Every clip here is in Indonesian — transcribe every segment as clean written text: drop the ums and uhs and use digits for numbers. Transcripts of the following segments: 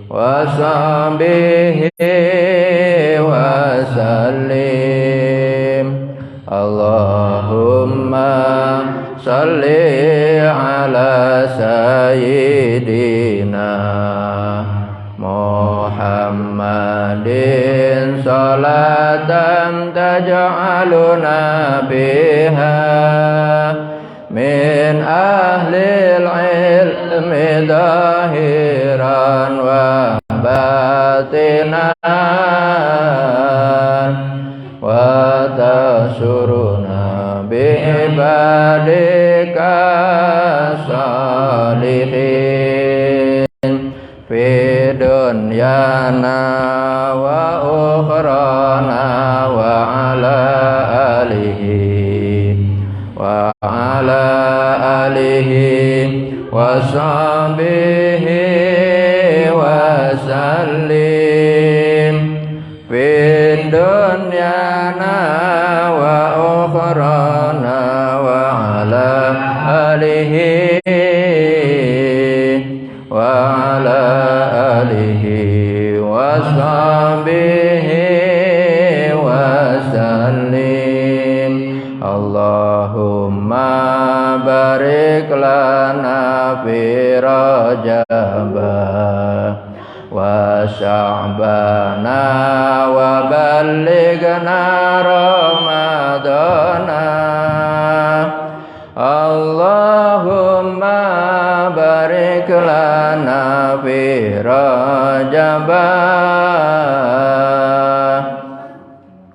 وصحبه وسلم اللهم صل على سيدنا محمد صلاة تجعلنا بها من أهل العلم ظاهرا وباطنا وتسرنا بعبادك الصالحين في دنيانا وأخرانا وعلى آله وصحبه وسلم في دنيانا وأخرانا وعلى آله وصحبه وسلم اللهم barik lana fi Rajab wa Sya'bana wa ballighna Ramadana Allahumma barik lana fi Rajab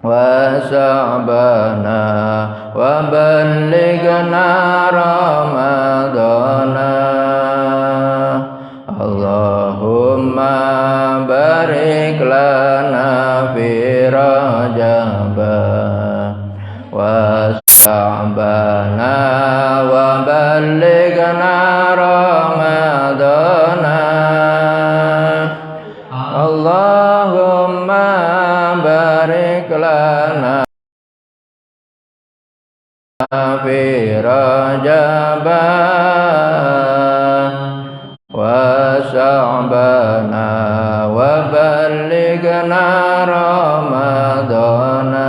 wa Sya'bana wa ballighna Ramadana Allahumma barik lana fi Rajab wa Sya'bana wa ballighna Ramadana Allahumma barik lana fi Rajab wa Sya'bana wa ballighna Ramadana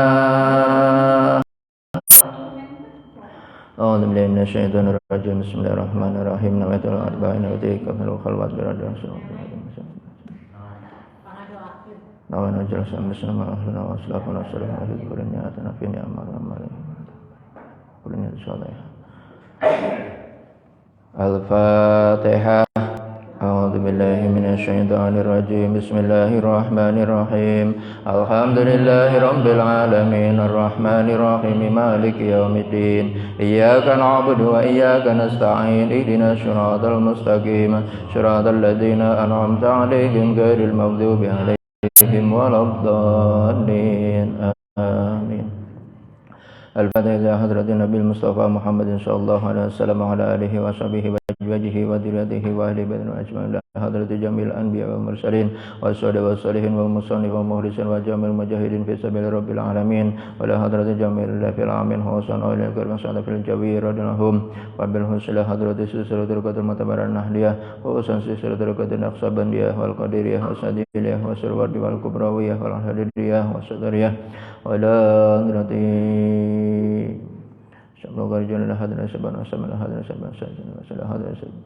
A'udzu billahi minasyaitonir rajim Bismillahirrahmanirrahim Nawaitul arba'in wa tikafil khalwat biradhan Nawana jalasan bersama ahluna wa aslafuna sallallahu alaihi wa sallam ni'atana fi ni'amal amalin kullinya insyaallah. Al-Fatihah. A'udzu billahi minasy syaithanir rajim. Bismillahirrahmanirrahim. Alhamdulillahirabbil alamin arrahmanir rahim maliki yaumiddin. Iyyaka na'budu wa iyyaka nasta'in. Ihdinas siratal mustaqim. Siratal ladzina an'amta 'alaihim ghairil maghdubi 'alaihim waladdallin. Amin. Al-Fatihah ila hadratin Nabi Mustafa Muhammad sallallahu alaihi wasallam wa ala alihi wa sahbihi wa azwajihi wa dzurriyyatihi wa ahli baitihi ajma'in ila hadratil jamil anbiya wal mursalin wassalihin wassalihin wal musannif wa muhlisin wa jamil mujahidin fi sabilir rabbil alamin wa la hadratil jamil fil amin husan wa ila karim sa'ada fil jawir radhum wa bil husla hadratis siratul qadr mutabaran nahdiyah wa usan siratul qadr naqsabandiyah wal qadiriyah wa sadiliyah wa surwardi wal kubrawiyah wal hadiriyah wa sadariyah wa la hadratil Semoga jalan hadran sabana sabana hadran sabana sabana hadran sabana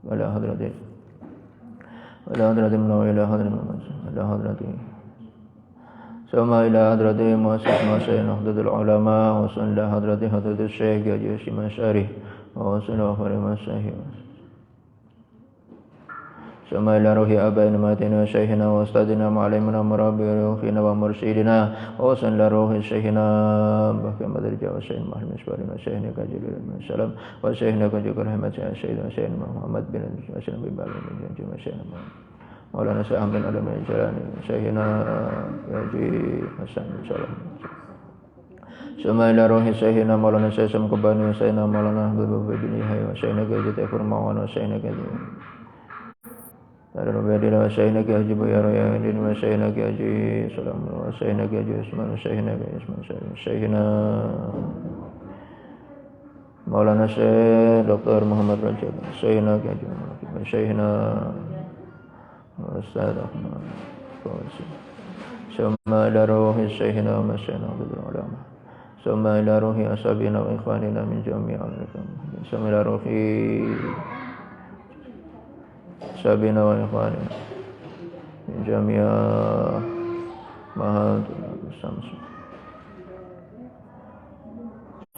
wala hadratin wala hadratin sama ila hadratin muassis masayin hadratul ulama wa sallallahu hadratul syekh Haji Hashim Asy'ari wa sallallahu alaihi wasallam sama ila ruhi abaina matina syekhina wa ustadina ma'alimna murabbina wa mursyidina wa sallallahu ruhi syekhina bahkan madarja wa syekh Muhammad Ismail syekhina kajilul salam wa syekhina kajilul rahmat syekh Muhammad bin Hasan bin Balim bin Syekh Maulana Syekh Ahmad Adam Jalani syekhina Haji Hasan salam sama ila ruhi syekhina Maulana Syekh Samkubani syekhina Maulana Habib bin Yahya wa syekhina kajilul Furman wa syekhina kajilul Al-Rabbil wa Sayyidina Haji Bayar Din wa Sayyidina Haji Salam wa Sayyidina Haji Usman wa Sayyidina Sayyidina Maulana Syekh Dr. Muhammad Rajab Sayyidina Haji Sayyidina الأستاذ أحمد فوزي ثم إلى روح شيخنا ومشيخنا عبد العلامة ثم إلى روح أصحابنا وإخواننا من جميع المسلمين ثم إلى روح أصحابنا وإخواننا من جميع مهات الشمس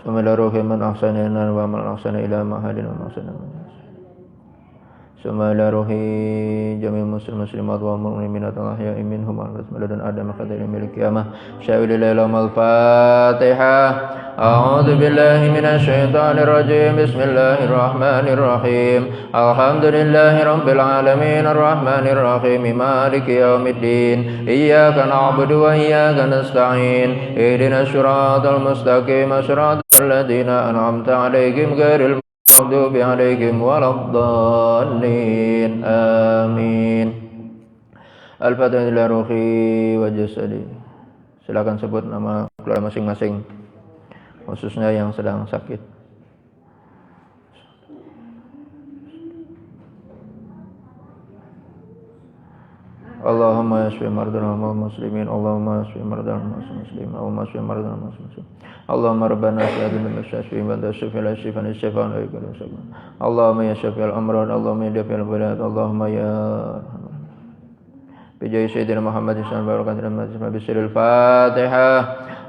ثم إلى روح من أحسن إلينا ومن أحسن إلى محلنا ومن أحسن ثم إلى روح جميع المسلمات والمؤمنين الأحياء منهم والأموات لدن آدم قدر يوم القيامة شاول الليلهم الفاتحة أعوذ بالله من الشيطان الرجيم بسم الله الرحمن الرحيم الحمد لله رب العالمين الرحمن الرحيم مالك يوم الدين إياك نعبد وإياك نستعين اهدنا الصراط المستقيم صراط الذين أنعمت عليهم غير المغضوب عليهم ولا الضالين آمين. Al-Fatihah ila ruhi wa jasadi. Silakan sebut nama keluarga masing-masing, khususnya yang sedang sakit. Allahumma yashfi mardana wal muslimin, Allahumma yashfi mardana wal muslimin, Allahumma yashfi mardana wal muslimin. Allahumma rabbana atina min syafii wa tashfi la shifan shifan la yakun shifan. Allahumma ya syafi'al amrad, Allahumma ya dafi'al balad, Allahumma ya بجاه سيدنا محمد صلى الله عليه وسلم بسر الفاتحة.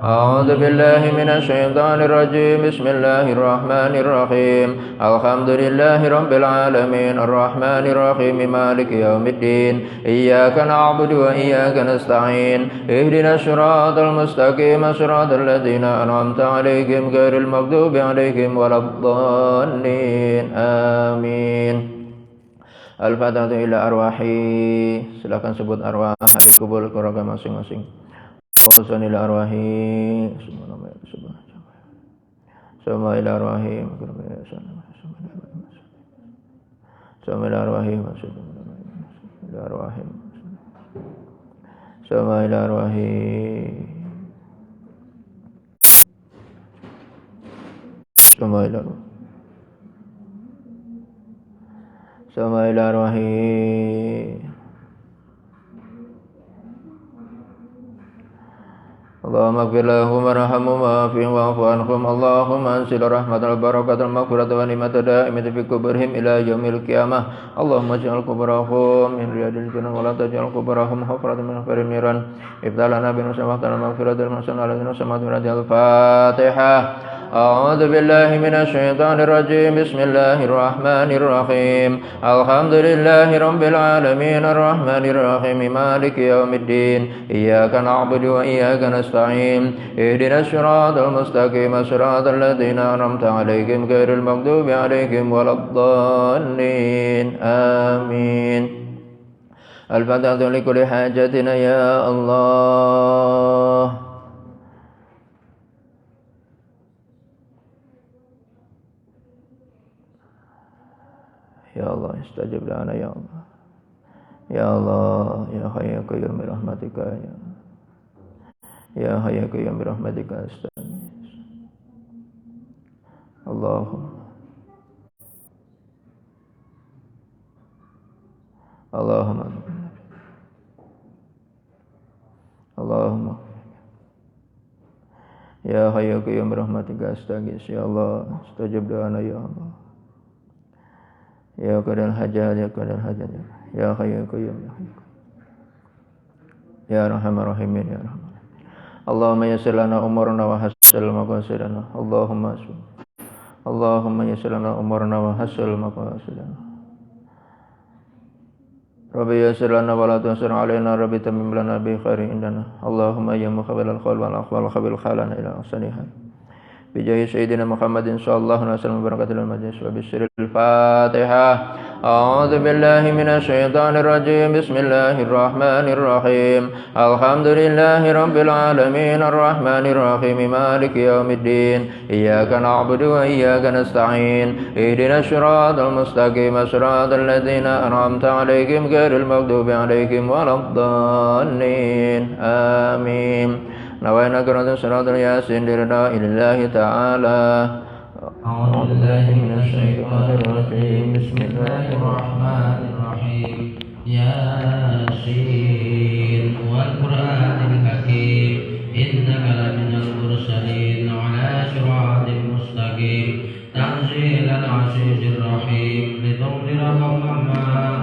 أعوذ بالله من الشيطان الرجيم بسم الله الرحمن الرحيم الحمد لله رب العالمين الرحمن الرحيم مالك يوم الدين إياك نعبد وإياك نستعين اهدنا الصراط المستقيم صراط الذين أنعمت عليهم غير المغضوب عليهم ولا الضالين آمين. Al-Fatihah ila arwahi. Silakan sebut arwah ahli kubur keluarga masing-masing. Awzan ila arwahi. Sama ila arwahi. Sama ila arwahi. Ila arwahi. Sama ila arwahi. Sama ila arwahi. Sama ila arwahi. Allahumma ighfir lahum warhamhum wa'afihim wa'fu anhum. Allahumma anzil rahmatal barakatal maghfirata wa ni'mata da'imatan fi kuburihim ila yaumil qiyamah. Allahumma ij'al kuburahum min riyadil jannah wa la taj'al kuburahum hufratan min hufarin niran. Ibtalana bin musawwatan maghfiratal masan alladhina samatu radiyal Fatihah. أعوذ بالله من الشيطان الرجيم بسم الله الرحمن الرحيم الحمد لله رب العالمين الرحمن الرحيم مالك يوم الدين إياك نعبد وإياك نستعين اهدنا الصراط المستقيم صراط الذين أنعمت عليهم غير المغضوب عليهم ولا الضالين آمين. الفتحة لكل حاجتنا يا الله. Ya Allah, istajib lana ya Allah. Ya Allah, ya Hayy ya Qayyum bi rahmatika ya. Ya Hayy ya Qayyum bi rahmatika astaghfir. Allahumma Allahumma Ya Hayy ya Qayyum bi rahmatika astaghfir. Ya Allah, istajib lana ya Allah. Ya qadal hajat ya qadal hajat ya Hayy ya Qayyum ya Arhamar Rahimin ya Rahman. Allahumma yassir lana umurana wa hassil maqasidana. Allahumma yassir lana umurana wa hassil maqasidana. Rabbi yassir lana wa la tu'sir alaina, Rabbi tammim lana bi khairin indana. Allahumma ya muqabbilal qawl wal aqwal khabil khalana ila ahsaniha. بجاه سيدنا محمد صلى الله عليه وسلم وبركاته المجلس وبسر الفاتحة. أعوذ بالله من الشيطان الرجيم بسم الله الرحمن الرحيم الحمد لله رب العالمين الرحمن الرحيم مالك يوم الدين إياك نعبد وإياك نستعين اهدنا الصراط المستقيم صراط الذين أنعمت عليهم غير المغضوب عليهم ولا الضالين آمين. نوينا قراءة صراط الياسين لرضا الله تعالى. أعوذ بالله من الشيطان الرجيم بسم الله الرحمن الرحيم ياسين والقرآن الحكيم إنك لمن المرسلين على صراط مستقيم تنزيل العزيز الرحيم لتنذر قوما ما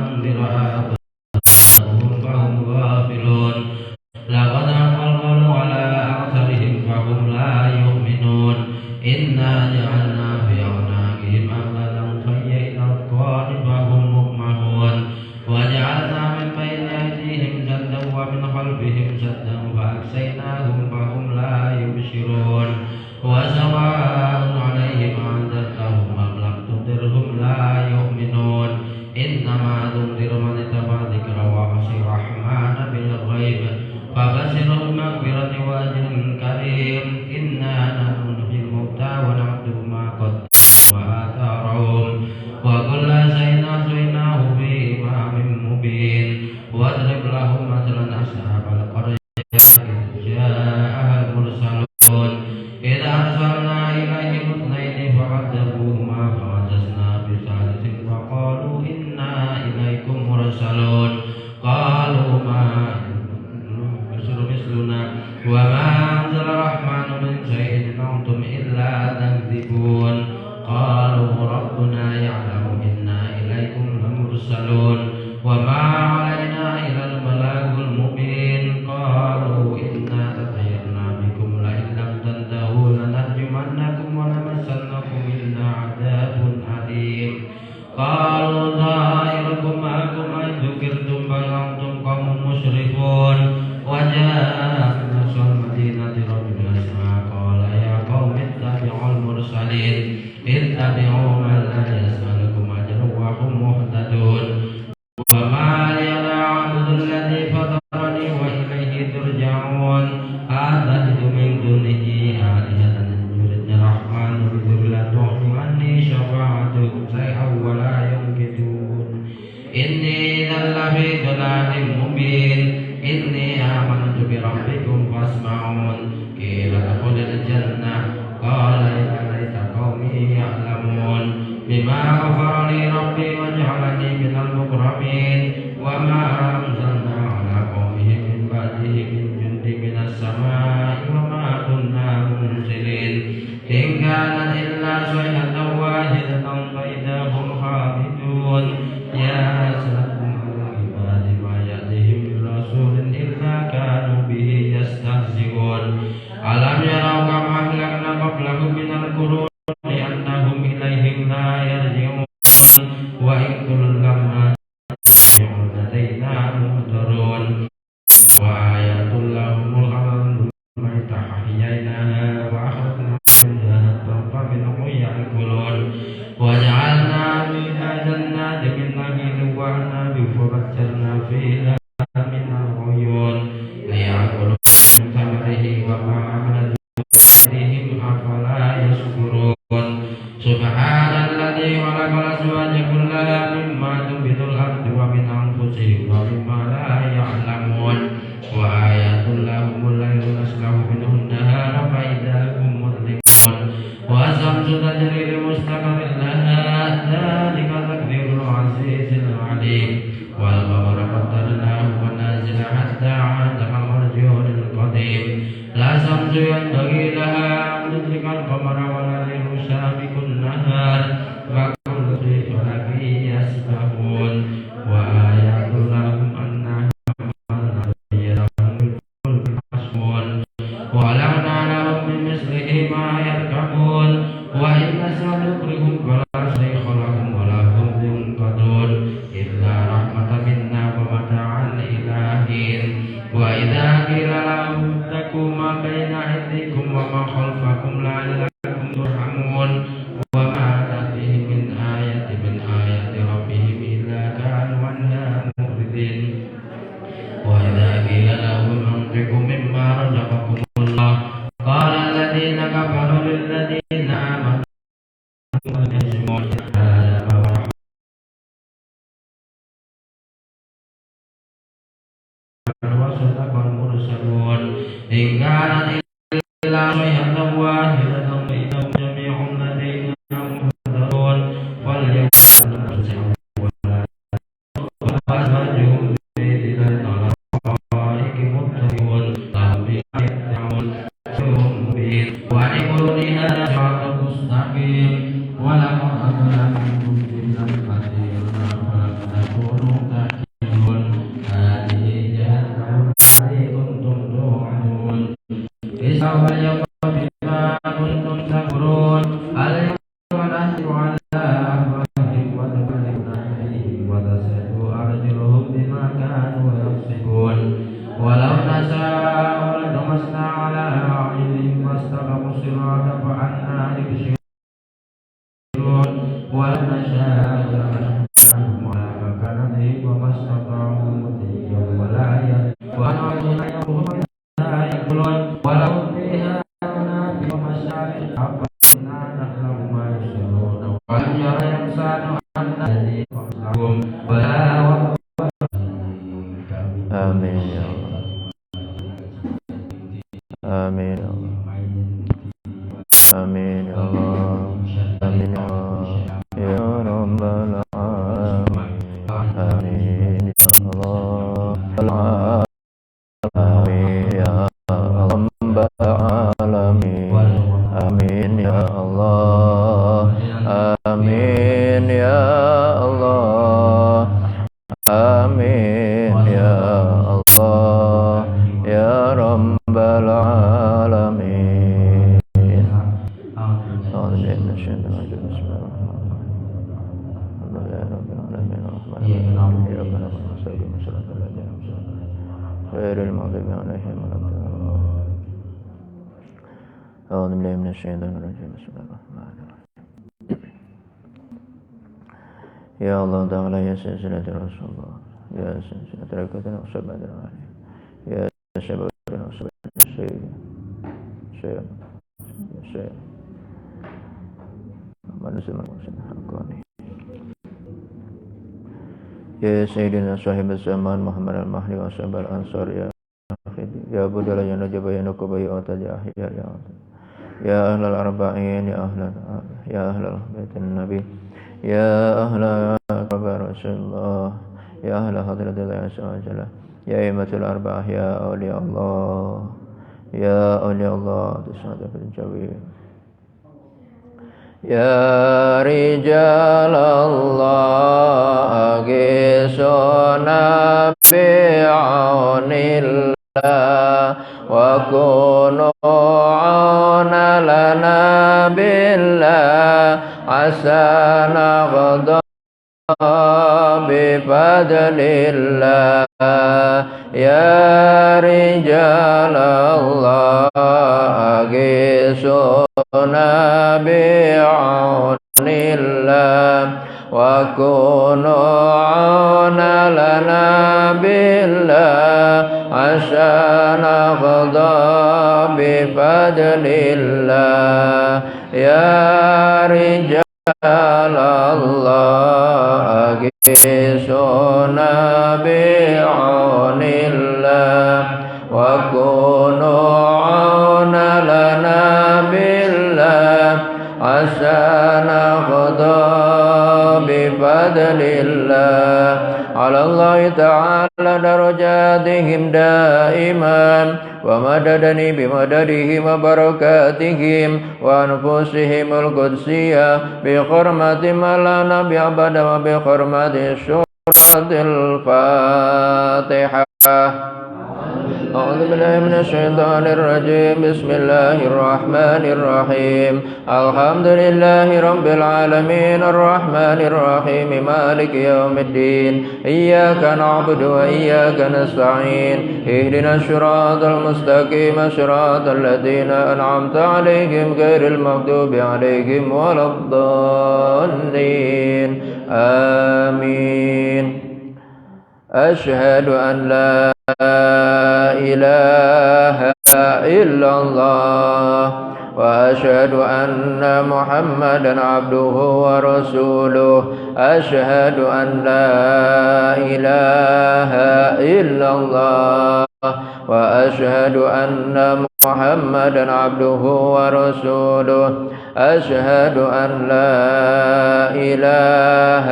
أنذر آباؤهم فهم غافلون لقد حق القول على أكثرهم فهم لا يؤمنون إنا جعلنا في أعناقهم أغلالا فهي إلى الأذقان فهم مقمحون وجعلنا من بين أيديهم سدا ومن خلفهم سدا فأغشيناهم فهم لا يبصرون وسواء عليهم أنذرتهم أم لم تنذرهم لا يؤمنون إنما تنذر من اتبع الذكر وخشي الرحمن بالغيب فبشره بمغفرة وأجر كريم إنا نحن نحيي الموتى ونكتب ما قدموا وآثارهم وكل شيء أحصيناه في إمام مبين واضرب لهم مثلا أصحاب القرية إذ جاءها المرسلون إذ أرسلنا إليهم اثنين فكذبوهما فعززنا بثالث فقالوا إنا إليكم مرسلون قالوا ما مثلنا وما أنزل الرحمن من شيء إن أنتم إلا تكذبون قالوا ربنا يعلم إنا إليكم لمرسلون وما علينا إلا البلاغ المبين قالوا إنا تطيرنا بكم لئن لم تنتهوا لنرجمنكم ولمسنكم منا عذاب أليم قالوا طائركم معكم أن ذكرتم بل أنتم قوم مسرفون وجاء من أقصى المدينة رجل يسعى قال يا قوم اتبعوا المرسلين اتبعوا من لا يسألكم أجرا وهم مهتدون وما لي لا أعبد الذي فطرني وإليه ترجعون أتخذ من دونه آلهة إن يردني الرحمن بضر لا تغني عني شفاعتهم شيئا ولا ينقذون إني إذا لفي ضلال مبين إني آمنت بربكم فاسمعون قيل ادخل الجنة قال يا ليت قومي يعلمون بما غفر لي ربي وجعلني من المكرمين وما أنزلنا على قومه من بعده من جند من السماء وما كنا منزلين إن كانت إلا صيحة واحدة فإذا هم خامدون يا سلام على عباد ما يأتيهم من رسول إلا كانوا به يستهزئون ألم يروا كم أهلكنا قبلهم من القرون أنهم إليهم لا يرجعون وإن كل لما ترجعون لدينا مهدرون وآيات لهم الأرض الميت أحييناها وأخرجنا منها الضرب منه يأكلون وجعلنا فيها جنات من نخيل وأعناب ففجرنا فيها من العيون ليأكلوا من ثمره وما عملت أيديهم أفلا يشكرون سبحان الذي خلق الأزواج كلها مما تنبت الأرض ومن أنفسهم ومما لا يعلمون وآيات لهم الليل نسلخ منه النهار فإذا هم مظلمون والشمس تجري لمستقر لها ذلك تقدير العزيز العليم والقمر قدرناه منازل حتى عاد كالعرجون القديم لا شمس ينبغي لها أن تدرك القمر ولا الليل سابق النهار وكل في فلك يسبحون وآيات لهم أنها ولعنا لهم بمثله ما يركبون وإن نشأ نغرقهم فلا صريخ لهم ولا هم ينقذون إلا رحمة منا ومتاعا إلى حين وإذا قيل لهم اتقوا ما بين أيديكم وما خلفكم لعلكم ترحمون وما تأتيهم من آية من آيات ربهم إلا كانوا عنها معرضين وإذا قيل لهم أنفقوا مما رزقكم الله قال الذين كفروا للذين آمنوا وصدق المرسلون إن كانت إلا صيحة واحدة فإنهم جميع لدينا محضرون فليكن وأزواجهم يبصرون ولو نشاء لمسخناهم على مكانتهم وما استطاعوا مضيا ولا ونعطينا يوم لا يقولون ولهم فيها منافع ومشارب أفإنا نعلم ما يسرون ولم ير الإنسان أن الذي خلقهم بلى آمين يا الله آمين يا الله آمين يا الله آمين يا الله يا رب العالمين آمين يا الله آمين يا رب العالمين آمين يا الله آمين يا الله آمين يا الله يا رب العالمين أعوذ بالله من الشيطان الرجيم بسم الله الرحمن الرحيم الحمد لله رب العالمين الرحمن الرحيم إياك نعبد ونستعين صراط الذين أنعمت عليهم غير المغضوب عليهم ولا الضالين أعوذ بالله من الشيطان الرجيم بسم الله الرحمن الرحيم يا الله تعالى يا سلسلة رسول الله يا سلسلة ركعتنا وسبعة العالي يا شبابنا وسبعة الشيء من سمع وسمع حقاني يا سيدنا صاحب الزمان محمد المهدي وصحب الأنصار يا أخي يا بدل يا نجب يا نكب يا أوتاد يا أحياء يا أوتاد يا أهل الأربعين يا أهل بيت النبي يا أهل رسول الله يا أهل حضرة الله عز وجل يا أئمة الأربعة يا أولياء الله يا أولياء الله تسعد في الجويل يا رجال الله أغيثونا بعون الله وكونوا عونا لنا بالله عسى نغضى بفضل الله يا رجال الله أغيثونا بعون الله وكونوا عونا لنا بالله عشان نغضى بفضل الله يا رجال الله أغيثونا بعون الله وكونوا عونا لنا بالله عسى نغضى بفضل الله على الله تعالى درجاتهم دائما ومددني بمددهم وبركاتهم وأنفسهم القدسية بحرمة ما لا نبي أبدا وبحرمة سورة الفاتحة أعوذ بالله من الشيطان الرجيم بسم الله الرحمن الرحيم الحمد لله رب العالمين الرحمن الرحيم مالك يوم الدين إياك نعبد وإياك نستعين اهدنا الصراط المستقيم صراط الذين أنعمت عليهم غير المغضوب عليهم ولا الضالين آمين أشهد أن لا إله إلا الله وأشهد أن محمدا عبده ورسوله أشهد أن لا إله إلا الله وأشهد أن محمدا عبده ورسوله أشهد أن لا إله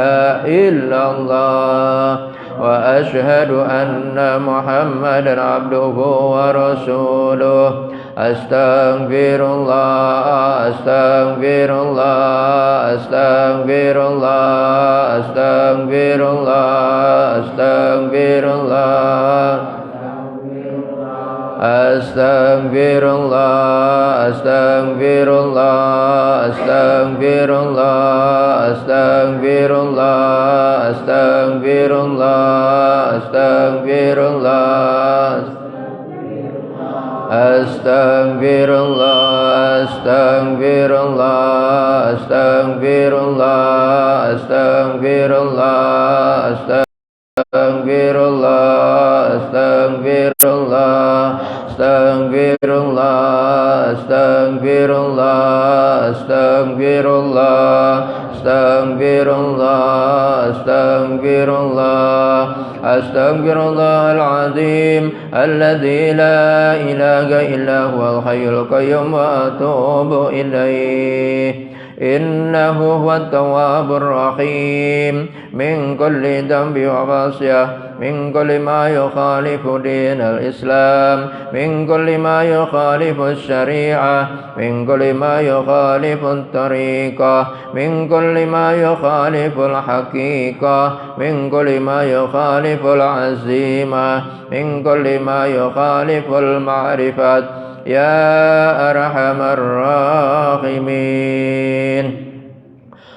إلا الله وأشهد أن محمدا عبده ورسوله أستغفر الله أستغفر الله أستغفر الله أستغفر الله أستغفر الله أستغفر الله أستغفر الله أستغفر الله أستغفر الله أستغفر الله أستغفر الله أستغفر الله Astaghfirullah, astaghfirullah, astaghfirullah, astaghfirullah, astaghfirullah, astaghfirullah, astaghfirullah, astaghfirullah, astaghfirullah, astaghfirullah, astaghfirullahal azim alladzi la ilaha illa huwal hayyul qayyum wa atubu ilaih. إنه هو التواب الرحيم من كل ذنب ومعصية من كل ما يخالف دين الإسلام من كل ما يخالف الشريعة من كل ما يخالف الطريقة من كل ما يخالف الحقيقة من كل ما يخالف العزيمة من كل ما يخالف المعرفة يا أرحم الراحمين.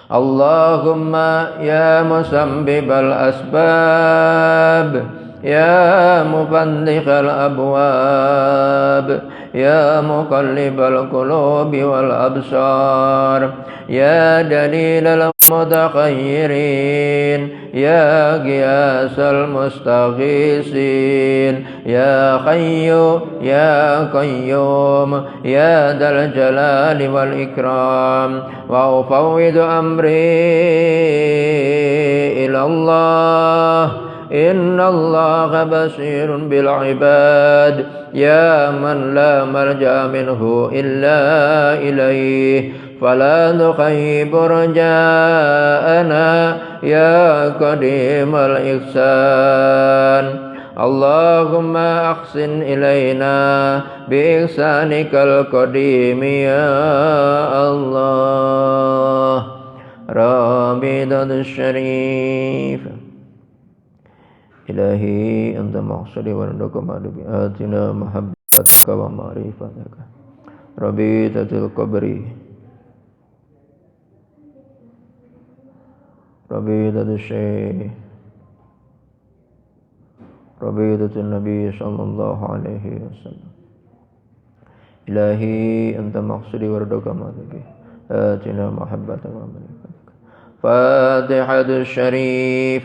اللهم يا مسبب الأسباب يا مفتح الأبواب يا مقلب القلوب والأبصار يا دليل المتخيرين يا غياث المستغيثين يا حي يا قيوم يا ذا الجلال والإكرام وأفوض أمري إلى الله إن الله بصير بالعباد يا من لا ملجأ منه إلا إليه فلا نخيب رجاءنا يا قديم الإحسان. اللهم أحسن إلينا بإحسانك القديم يا الله. رابطة الشريف. إلهي أنت مقصدي ورضاك مألوبي آتنا محبتك ومعرفتك ربيطة القبر ربيطة الشيخ ربيطة النبي صلى الله عليه وسلم. إلهي أنت مقصدي ورضاك مألوبي آتنا محبتك ومعرفتك. فاتحة الشريف.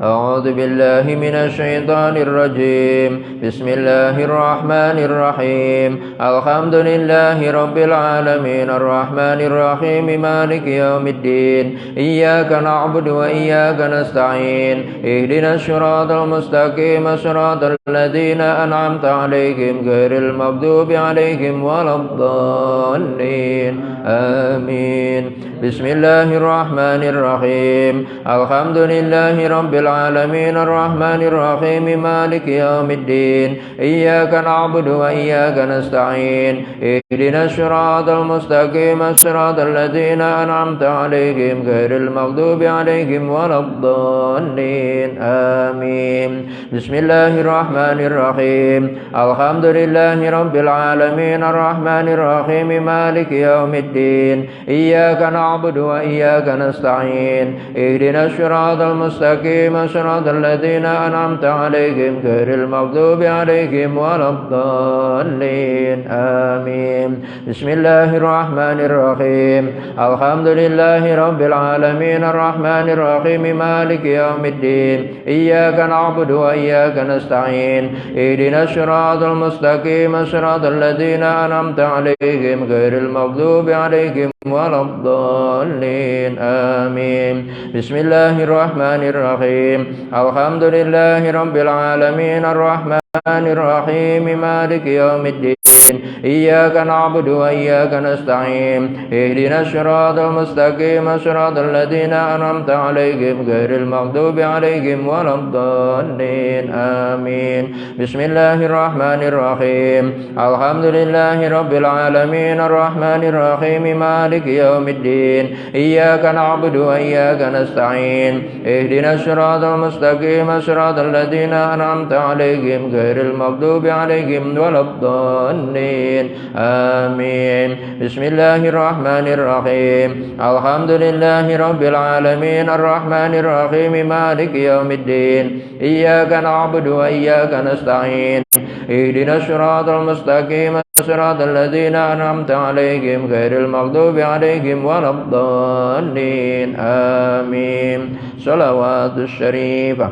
أعوذ بالله من الشيطان الرجيم. بسم الله الرحمن الرحيم. الحمد لله رب العالمين الرحمن الرحيم مالك يوم الدين إياك نعبد وإياك نستعين اهدنا الصراط المستقيم صراط الذين أنعمت عليهم غير المغضوب عليهم ولا الضالين آمين. بسم الله الرحمن الرحيم. الحمد لله رب العالمين الرحمن الرحيم مالك يوم الدين إياك نعبد وإياك نستعين اهدنا الصراط المستقيم صراط الذين أنعمت عليهم غير المغضوب عليهم ولا الضالين آمين. بسم الله الرحمن الرحيم. الحمد لله رب العالمين الرحمن الرحيم مالك يوم الدين إياك نعبد وإياك نستعين اهدنا الصراط المستقيم صراط الذين أنعمت عليهم غير المغضوب عليهم ولا الضالين آمين. بسم الله الرحمن الرحيم. الحمد لله رب العالمين الرحمن الرحيم مالك يوم الدين إياك نعبد وإياك نستعين اهدنا الصراط المستقيم صراط الذين أنعمت عليهم غير المغضوب عليهم ولا الضالين آمين. بسم الله الرحمن الرحيم. الحمد لله رب العالمين الرحمن الرحيم مالك يوم الدين إياك نعبد وإياك نستعين اهدنا الصراط المستقيم صراط الذين أنعمت عليهم غير المغضوب عليهم ولا الضالين آمين. بسم الله الرحمن الرحيم. الحمد لله رب العالمين الرحمن الرحيم مالك مالك يوم الدين إياك نعبد وإياك نستعين اهدنا الصراط المستقيم صراط الذين أنعمت عليهم غير المغضوب عليهم ولا الضالين آمين بسم الله الرحمن الرحيم الحمد لله رب العالمين الرحمن الرحيم مالك يوم الدين إياك نعبد وإياك نستعين اهدنا الصراط المستقيم صراط الذين أنعمت عليهم غير المغضوب عليهم ولا الضالين آمين صلوات الشريفة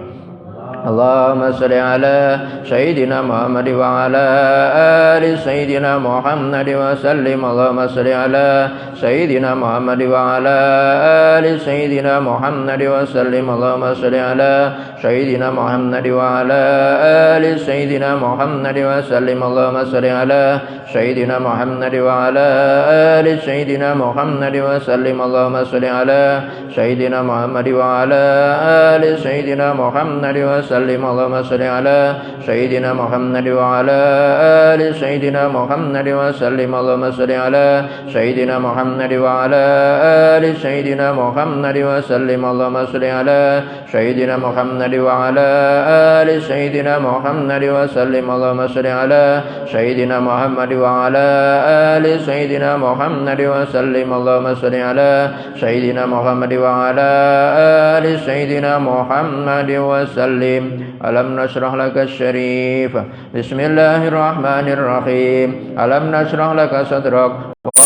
اللهم صل على سيدنا محمد وعلى آل سيدنا محمد وسلم اللهم صل على سيدنا محمد وعلى آل سيدنا محمد وسلم اللهم صل على سيدنا محمد وعلى آل سيدنا محمد وسلم اللهم صل على سيدنا محمد وعلى آل سيدنا محمد وسلم اللهم صل على سيدنا محمد وعلى آل سيدنا محمد وسلم اللهم صل على سيدنا محمد وعلى آل سيدنا محمد وسلم اللهم صل على سيدنا محمد وعلى آل سيدنا محمد وسلم اللهم صل على سيدنا محمد وعلى آل سيدنا محمد وسلم اللهم صل على سيدنا محمد وعلى آل سيدنا محمد وسلم اللهم صل على سيدنا محمد وعلى آل سيدنا محمد وسلم ألم نشرح لك الشريف بسم الله الرحمن الرحيم ألم نشرح لك صدرك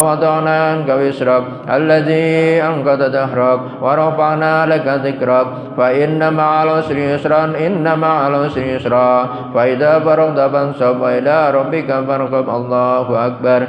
ووضعنا عنك وزرك الذي أنقض ظهرك ورفعنا لك ذكرك فإن مع العسر يسرا إن مع العسر يسرا فإذا فرغت فانصب وإلى ربك فارغب الله أكبر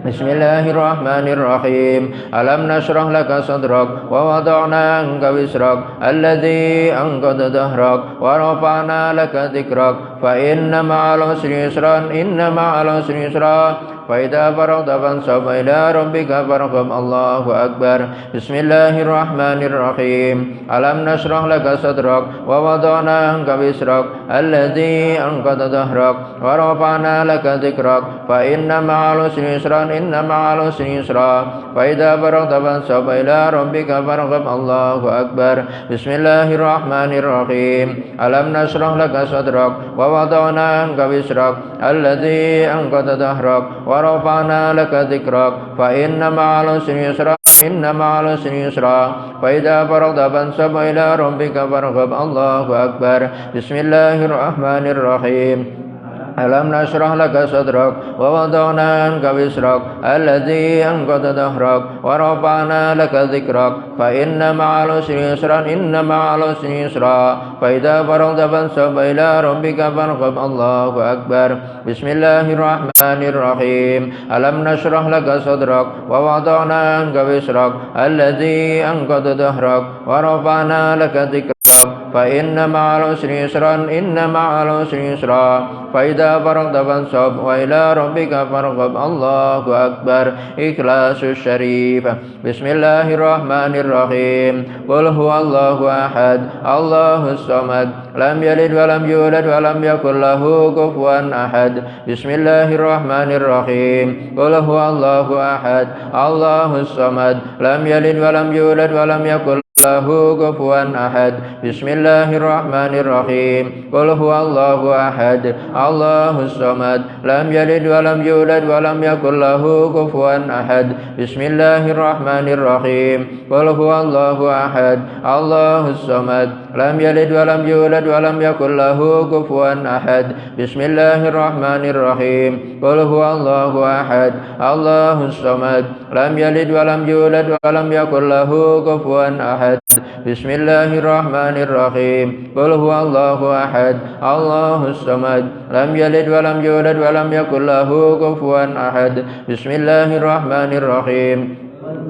بسم الله الرحمن الرحيم ألم نشرح لك صدرك ووضعنا عنك وزرك الذي أنقض ظهرك ورفعنا لك ذكرك فإن مع العسر يسرا إن مع العسر يسرا فإذا فرغت فانصب إلى ربك فارغب الله أكبر بسم الله الرحمن الرحيم ألم نشرح لك صدرك ووضعنا عنك وزرك الذي أنقض ظهرك ورفعنا لك ذكرك فإن مع العسر يسرا إن مع العسر يسرا فإذا فرغت فانصب إلى ربك فارغب الله أكبر بسم الله الرحمن الرحيم ألم نشرح لك صدرك ووضعنا عنك وزرك الذي أنقض ظهرك ورفعنا لك ذكرك فإن مع العسر يسرا إن مع العسر يسرا فإذا فرغت فانصب إلى ربك فارغب الله أكبر بسم الله الرحمن الرحيم ألم نشرح لك صدرك ووضعنا عنك وزرك الذي أنقض ظهرك ورفعنا لك ذكرك فإن مع العسر يسرا إن مع العسر يسرا فإذا فرغت فانصب إلى ربك فارغب الله أكبر بسم الله الرحمن الرحيم ألم نشرح لك صدرك ووضعنا عنك وزرك الذي أنقض ظهرك ورفعنا لك ذكرك فإن مع العسر يسرا إن مع العسر يسرا فإذا فرغت فانصب وإلى ربك فارغب الله أكبر إخلاص الشريف بسم الله الرحمن الرحيم قل هو الله أحد الله الصمد لم يلد ولم يولد ولم يكن له كفوا أحد بسم الله الرحمن الرحيم قل هو الله أحد الله الصمد لم يلد ولم يولد ولم يكن له كفوا أحد بسم الله الرحمن الرحيم قل هو الله أحد الله الصمد لم يلد ولم يولد ولم يكن له كفوا أحد بسم الله الرحمن الرحيم قل هو الله أحد الله الصمد لم يلد ولم يولد ولم يكن له كفوا أحد بسم الله الرحمن الرحيم قل هو الله أحد الله الصمد لم يلد ولم يولد ولم يكن له كفوا أحد بسم الله الرحمن الرحيم قل هو الله أحد الله الصمد لم يلد ولم يولد ولم يكن له كفوا أحد بسم الله الرحمن الرحيم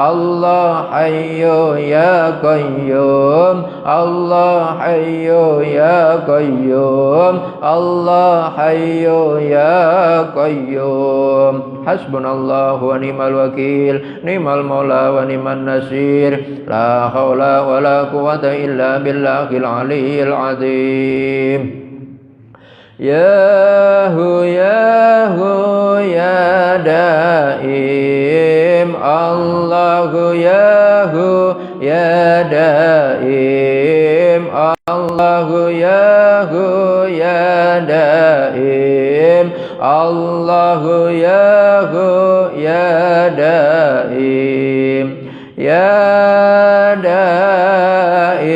Allah Hayyu Ya Qayyum, Allah Hayyu Ya Qayyum, Allah Hayyu Ya Qayyum. Hasbunallahu wa ni'mal wakil, ni'mal maula wa ni'man nasir. La haula wa la quwwata illa billahil aliyyil azim. Yahu Yahu Ya Daim, Allahu Yahu Ya Daim, Allahu Yahu Ya Daim, Allahu Yahu Ya Daim, Ya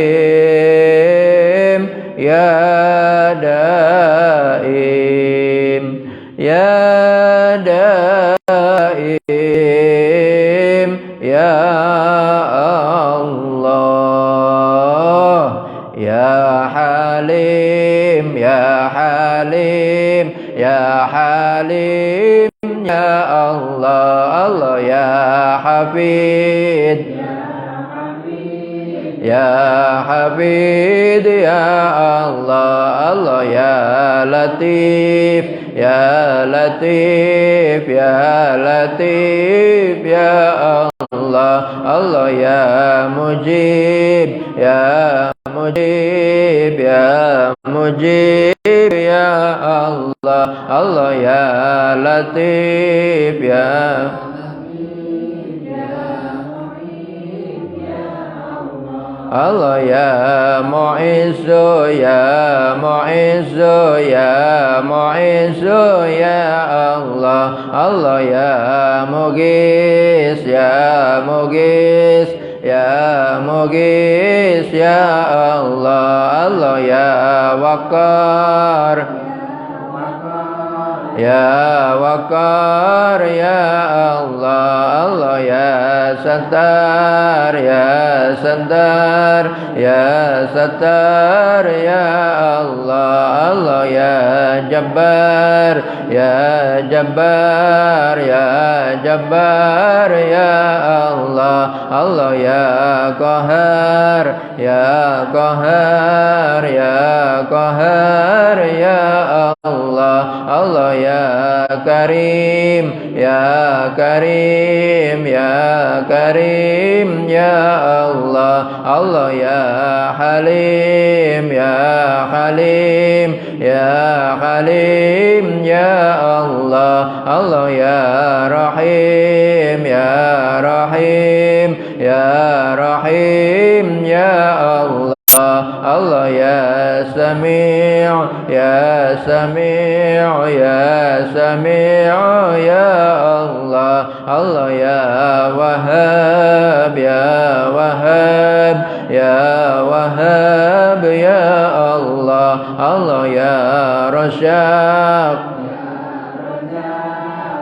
Daim, Ya Daim, Ya Daim, Ya Allah, Ya Halim, Ya Halim, Ya Halim, Ya Allah, Allah Ya Hafid, Ya Hafid, Ya Allah, Allah Ya Latif, Ya Latif, Ya Latif, Ya Allah, Allah Ya Mujib, Ya Mujib, Ya Mujib, Ya Allah, Allah Ya Latif, Ya Allah Ya Mu'izzu, Ya Mu'izzu, Ya Mu'izzu, Ya Allah, Allah Ya Mughis, Ya Mughis, Ya Mughis, Ya Allah, Allah Ya Waqar, Ya Waqar, Ya Allah, Allah Ya Sattar, Ya Sattar, Ya Sattar, Ya Allah, Allah Ya Jabbar, Ya Jabbar, Ya Jabbar, Ya Allah, Allah Ya Qahar, Ya Qahar, Ya Qahar, Ya Allah, Allah Ya Karim, Ya Karim, Ya Karim, Ya Allah, Allah Ya Halim, Ya Halim, Ya Halim, Ya Allah, Allah Ya Rahim, Ya Rahim, Ya Rahim, Ya Allah, Allah Ya Sami', Ya Sami', Ya Sami', Ya Allah, Allah Ya Wahhab, Ya Wahhab, Ya Wahhab, Ya Allah, Allah Ya Rasyaq,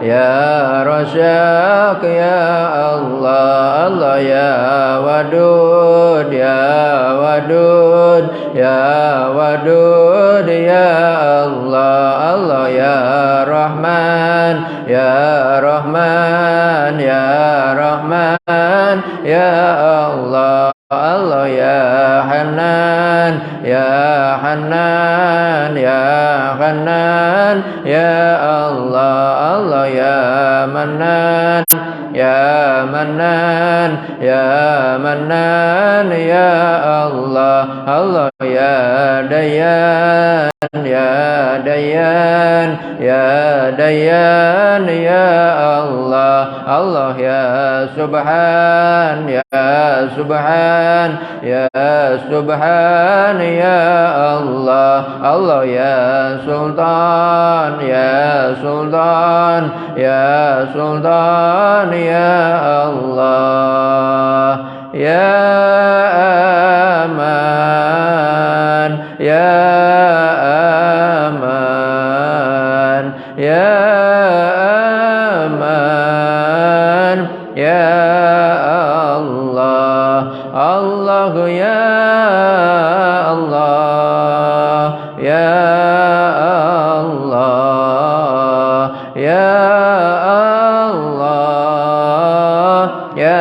Ya Rasyaq, Ya Allah, Allah Ya Wadud, Ya Wadud, Ya Wadud, Ya Allah, Allah Ya Rahman, Ya Rahman, Ya Rahman, Ya Allah, Allah Ya Hanan, Ya Hanan, Ya Hanan, Ya Allah, Allah Ya Manan, Ya Manan, Ya Manan, Ya Allah, Allah Ya Dayan, Ya Dayan, Ya Dayan, Ya Allah, Allah Ya Subhan, Ya Subhan, Ya Subhan, Ya Allah, Allah Ya Sultan, Ya Sultan, Ya Sultan, Ya Allah, Ya Aman, Ya Aman, Ya Aman, Ya Allah, Allah Ya Allah, Ya Allah, Ya Allah, Ya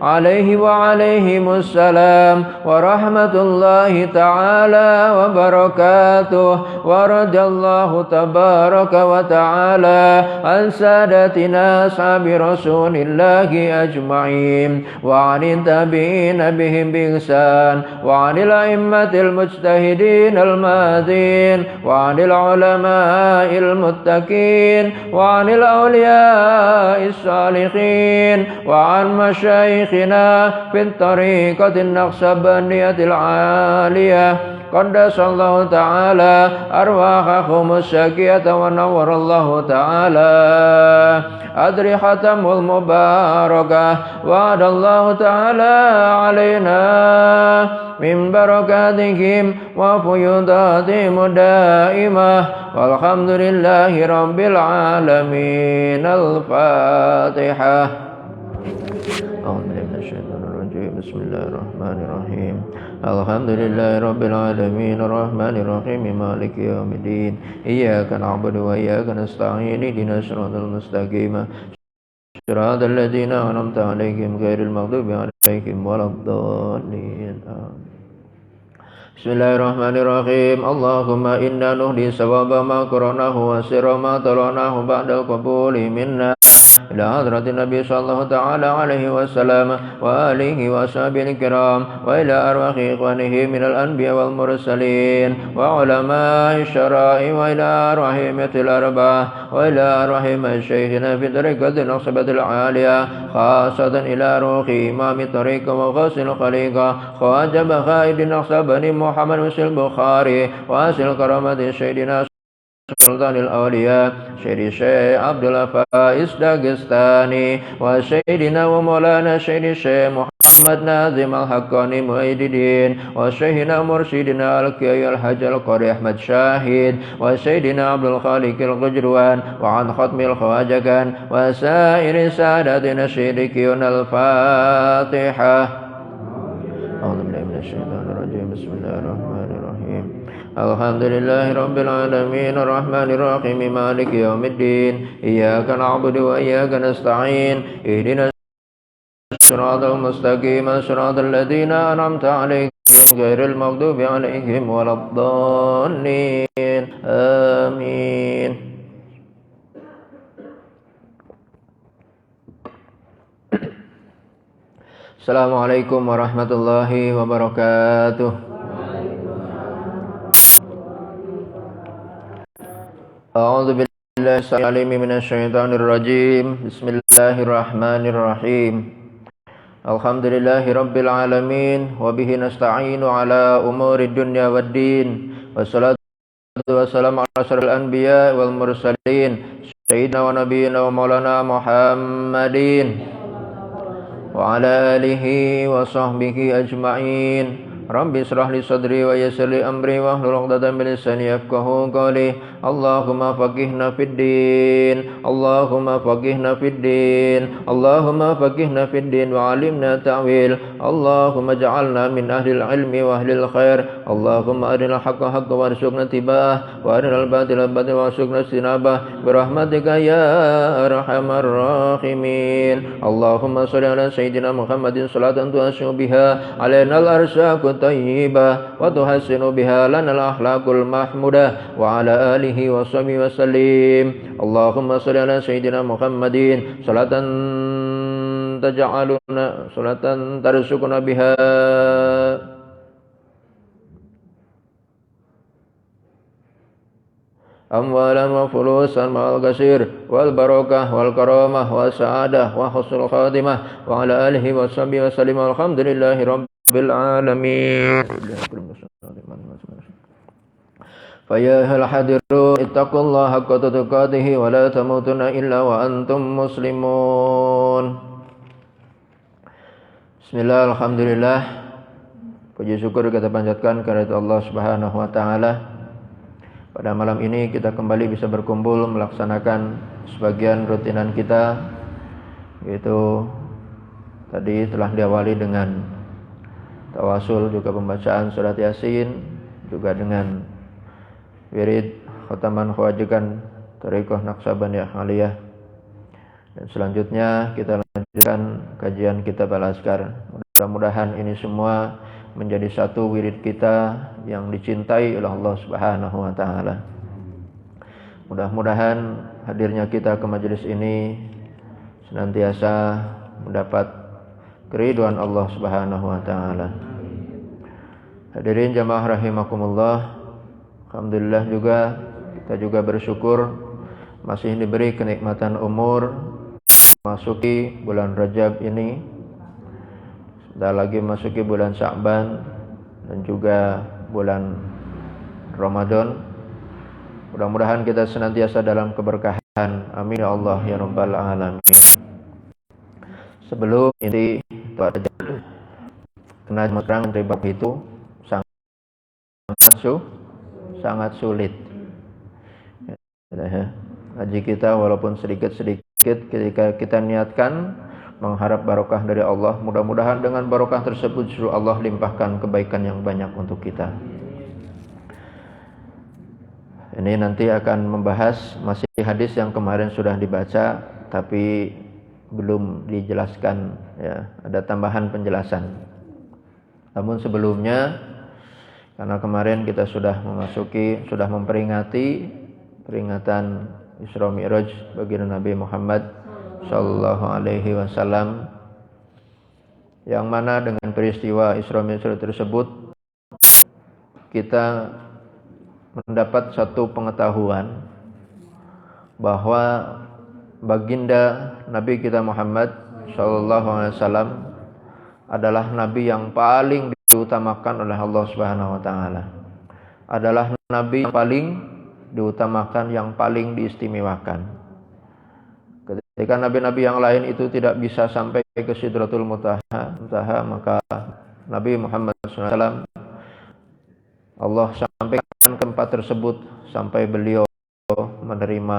عليه وعليهم السلام ورحمة الله تعالى وبركاته. ورضي الله تبارك وتعالى عن سادتنا أصحاب رسول الله أجمعين وعن التابعين بهم بإحسان وعن الأئمة المجتهدين الماضين وعن العلماء المتقين وعن الأولياء الصالحين وعن مشايخنا في الطريقة النقشبندية العالية قدس الله تعالى أرواحهم الزكية ونور الله تعالى أضرحتهم المباركة. وعد الله تعالى علينا من بركاتهم وفيضاتهم الدائمة والحمد لله رب العالمين. الفاتحة. أعوذ بالله من الشيطان الرجيم. بسم الله الرحمن الرحيم. الحمد لله رب العالمين الرحمن الرحيم مالك يوم الدين إياك نعبد وإياك نستعين اهدنا الصراط المستقيم صراط الذين أنعمت عليهم غير المغضوب عليهم ولا الضالين. بسم الله الرحمن الرحيم. اللهم إنا نهدي ثواب ما قرأناه وسر ما تلوناه بعد القبول منا إلى حضرة النبي صلى الله تعالى عليه وسلم وآله وصحبه الكرام وإلى أرواح إخوانه من الأنبياء والمرسلين وعلماء الشرائع وإلى أرواح مثل الأربعة وإلى أرواح مشايخنا في طريقة النقشبة العالية خاصة إلى روح إمام الطريقة وغوث الخليقة خواجة بخائد النقشبندي محمد بن البخاري وأصل كرامة سيدنا سلطان الأولياء سيد الشيخ عبد الفائز داغستاني وسيدنا ومولانا سيد الشيخ محمد ناظم الحقاني مؤيد الدين وشيخنا مرشدنا الكي الحج القاري أحمد شاهد وسيدنا عبد الخالق القجروان وعن ختم الخواجة وسائر سادتنا الشركيون. الفاتحة. أعوذ بالله من الشيطان الرجيم. بسم الله الرحمن الرحيم. الحمد لله رب العالمين الرحمن الرحيم مالك يوم الدين إياك نعبد وإياك نستعين اهدنا الصراط المستقيم صراط الذين أنعمت عليهم غير المغضوب عليهم ولا الضالين. آمين. السلام عليكم ورحمة الله وبركاته. أعوذ بالله السميع من الشيطان الرجيم. بسم الله الرحمن الرحيم. الحمد لله رب العالمين وبه نستعين على أمور الدنيا والدين والصلاة والسلام على أشرف الأنبياء والمرسلين سيدنا ونبينا ومولانا محمد وعلى آله وصحبه أجمعين. رب اشرح لي صدري ويسر لي أمري واحلل عقدة من لساني يفقهوا قولي. اللهم فقهنا في الدين اللهم فقهنا في الدين اللهم فقهنا في الدين وعلمنا تأويل. اللهم اجعلنا من أهل العلم وأهل الخير. اللهم أرنا الحق حقا وارزقنا اتباعه وأرنا الباطل باطلا وارزقنا اجتنابه برحمتك يا أرحم الراحمين. اللهم صل على سيدنا محمد صلاة تؤسس بها علينا الأرزاق الطيبة وتحسن بها لنا الأخلاق المحمودة وعلى آله وصحبه وسلم. اللهم صل على سيدنا محمد صلاة ترزقنا بها أموالا وفلوسا مع الكثير والبركة والكرامة والسعادة وحسن الخاتمة وعلى آله وصحبه وسلم. الحمد لله رب العالمين. فيا أيها الحاضرون اتقوا الله حق تقاته ولا تموتن إلا وأنتم مسلمون. Bismillah, alhamdulillah. Puji syukur kita panjatkan kehadirat Allah Subhanahu wa taala. Pada malam ini kita kembali bisa berkumpul melaksanakan sebagian rutinan kita, yaitu tadi telah diawali dengan tawasul, juga pembacaan surat Yasin, juga dengan wirid khataman khawajikan Thariqah Naqsyabandiyah Aliyah. Dan selanjutnya kita lanjut kajian kitab Al-Azkar. Mudah-mudahan ini semua menjadi satu wirid kita yang dicintai oleh Allah Subhanahu wa taala. Mudah-mudahan hadirnya kita ke majelis ini senantiasa mendapat keridhaan Allah Subhanahu wa taala. Hadirin jamaah rahimakumullah, alhamdulillah kita juga bersyukur masih diberi kenikmatan umur masuki bulan Rajab ini, sudah lagi masuki bulan Sya'ban dan juga bulan Ramadan. Mudah-mudahan kita senantiasa dalam keberkahan. Amin ya Allah ya rabbal alamin. Sebelum ini kena menerang dari bab itu sangat sulit. Haji kita walaupun sedikit-sedikit ketika kita niatkan mengharap barokah dari Allah, mudah-mudahan dengan barokah tersebut justru Allah limpahkan kebaikan yang banyak untuk kita. Ini nanti akan membahas masih hadis yang kemarin sudah dibaca tapi belum dijelaskan ya, ada tambahan penjelasan. Namun sebelumnya, karena kemarin kita sudah memperingati peringatan Isra Mi'raj bagi Nabi Muhammad sallallahu alaihi wasallam, yang mana dengan peristiwa Isra Mi'raj tersebut kita mendapat satu pengetahuan bahwa baginda Nabi kita Muhammad sallallahu alaihi wasallam adalah nabi yang paling diutamakan oleh Allah Subhanahu wa taala. Adalah nabi yang paling diutamakan, yang paling diistimewakan. Ketika nabi-nabi yang lain itu tidak bisa sampai ke Sidratul Muntaha, maka Nabi Muhammad SAW Allah sampaikan ke tempat tersebut sampai beliau menerima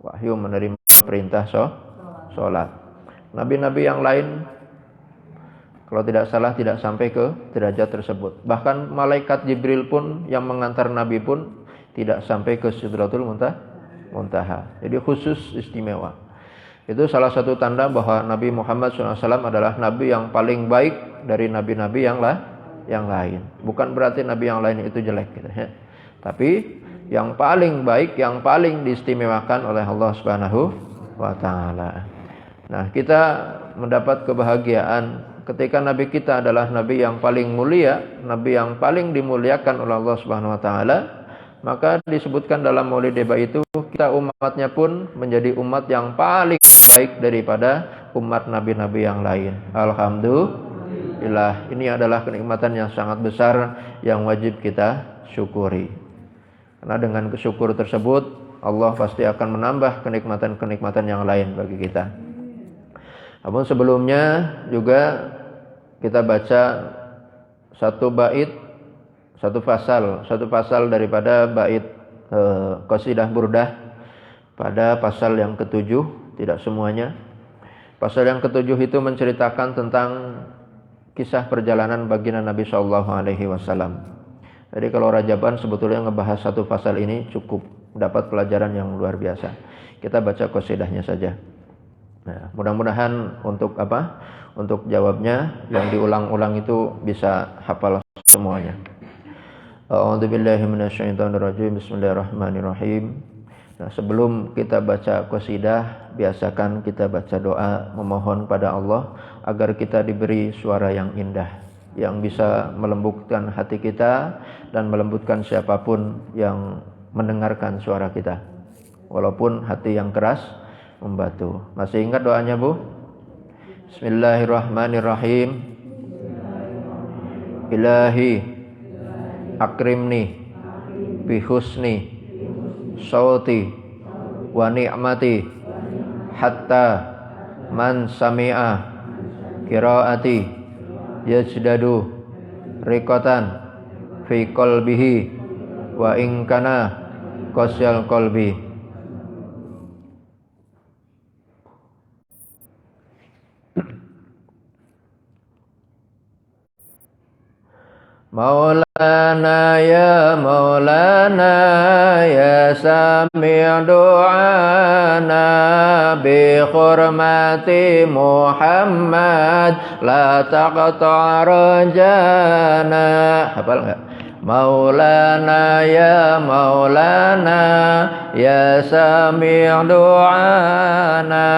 wahyu, menerima perintah sholat. Nabi-nabi yang lain kalau tidak salah tidak sampai ke derajat tersebut. Bahkan malaikat Jibril pun yang mengantar Nabi pun tidak sampai ke Sidratul Muntaha. Jadi khusus istimewa. Itu salah satu tanda bahwa Nabi Muhammad SAW adalah Nabi yang paling baik dari Nabi-Nabi yang lain. Bukan berarti Nabi yang lain itu jelek gitu ya. Tapi yang paling baik, yang paling diistimewakan oleh Allah Subhanahu wa taala. Nah, kita mendapat kebahagiaan ketika Nabi kita adalah Nabi yang paling mulia, Nabi yang paling dimuliakan oleh Allah Subhanahu wa taala. Maka disebutkan dalam Maulid Deba itu, kita umatnya pun menjadi umat yang paling baik daripada umat nabi-nabi yang lain. Alhamdulillah, ini adalah kenikmatan yang sangat besar yang wajib kita syukuri. Karena dengan syukur tersebut Allah pasti akan menambah kenikmatan-kenikmatan yang lain bagi kita. Namun sebelumnya juga kita baca satu pasal daripada bait qasidah Burdah pada pasal yang ke-7, tidak semuanya. Pasal yang ke-7 itu menceritakan tentang kisah perjalanan baginda Nabi sallallahu alaihi wasallam. Jadi kalau Rajaban sebetulnya ngebahas satu pasal ini cukup dapat pelajaran yang luar biasa. Kita baca qasidahnya saja. Nah, mudah-mudahan untuk jawabnya yang diulang-ulang itu bisa hafal semuanya. A'udzubillahi minasyaitonirrajim. Bismillahirrahmanirrahim. Nah, sebelum kita baca qasidah, biasakan kita baca doa memohon pada Allah agar kita diberi suara yang indah, yang bisa melembutkan hati kita dan melembutkan siapapun yang mendengarkan suara kita, walaupun hati yang keras membatu. Masih ingat doanya, Bu? Bismillahirrahmanirrahim. Ilahi akrimni bihusni sauti wa ni'mati hatta man sami'a qiraati yajdadu riqatan fi qalbihi wa in kana qasyal qalbi. مولانا يا مولانا يا سميع دعانا بحرمة محمد لا تقطع رجانا. Hafal enggak? مولانا يا مولانا يا سميع دعانا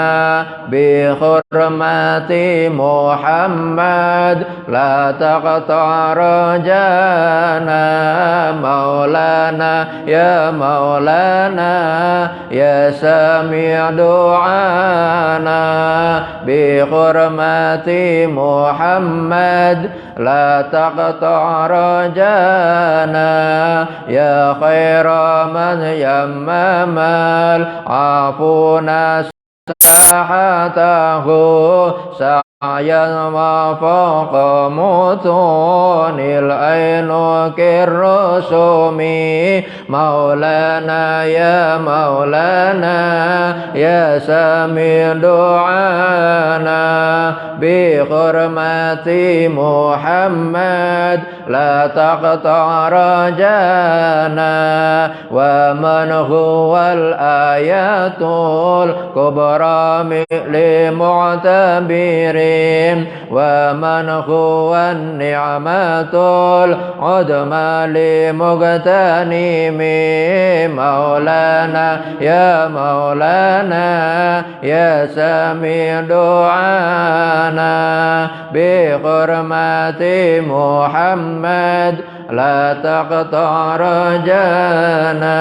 بحرمة محمد لا تقطع رجانا. مولانا يا مولانا يا سميع دعانا بحرمة محمد لا تقطع رجانا. يا خير من يمم العفو ساحته سعيا وفوق متون العين كالرسوم. مولانا يا مولانا يا سميع دعانا بحرمة محمد لا تقطع رجانا. ومن هو الآيات الكبرى لمعتبرين ومن هو النعمة العظمى لمغتنم. مولانا يا مولانا يا سميع دعانا بحرمة محمد لا تقطع رجانا.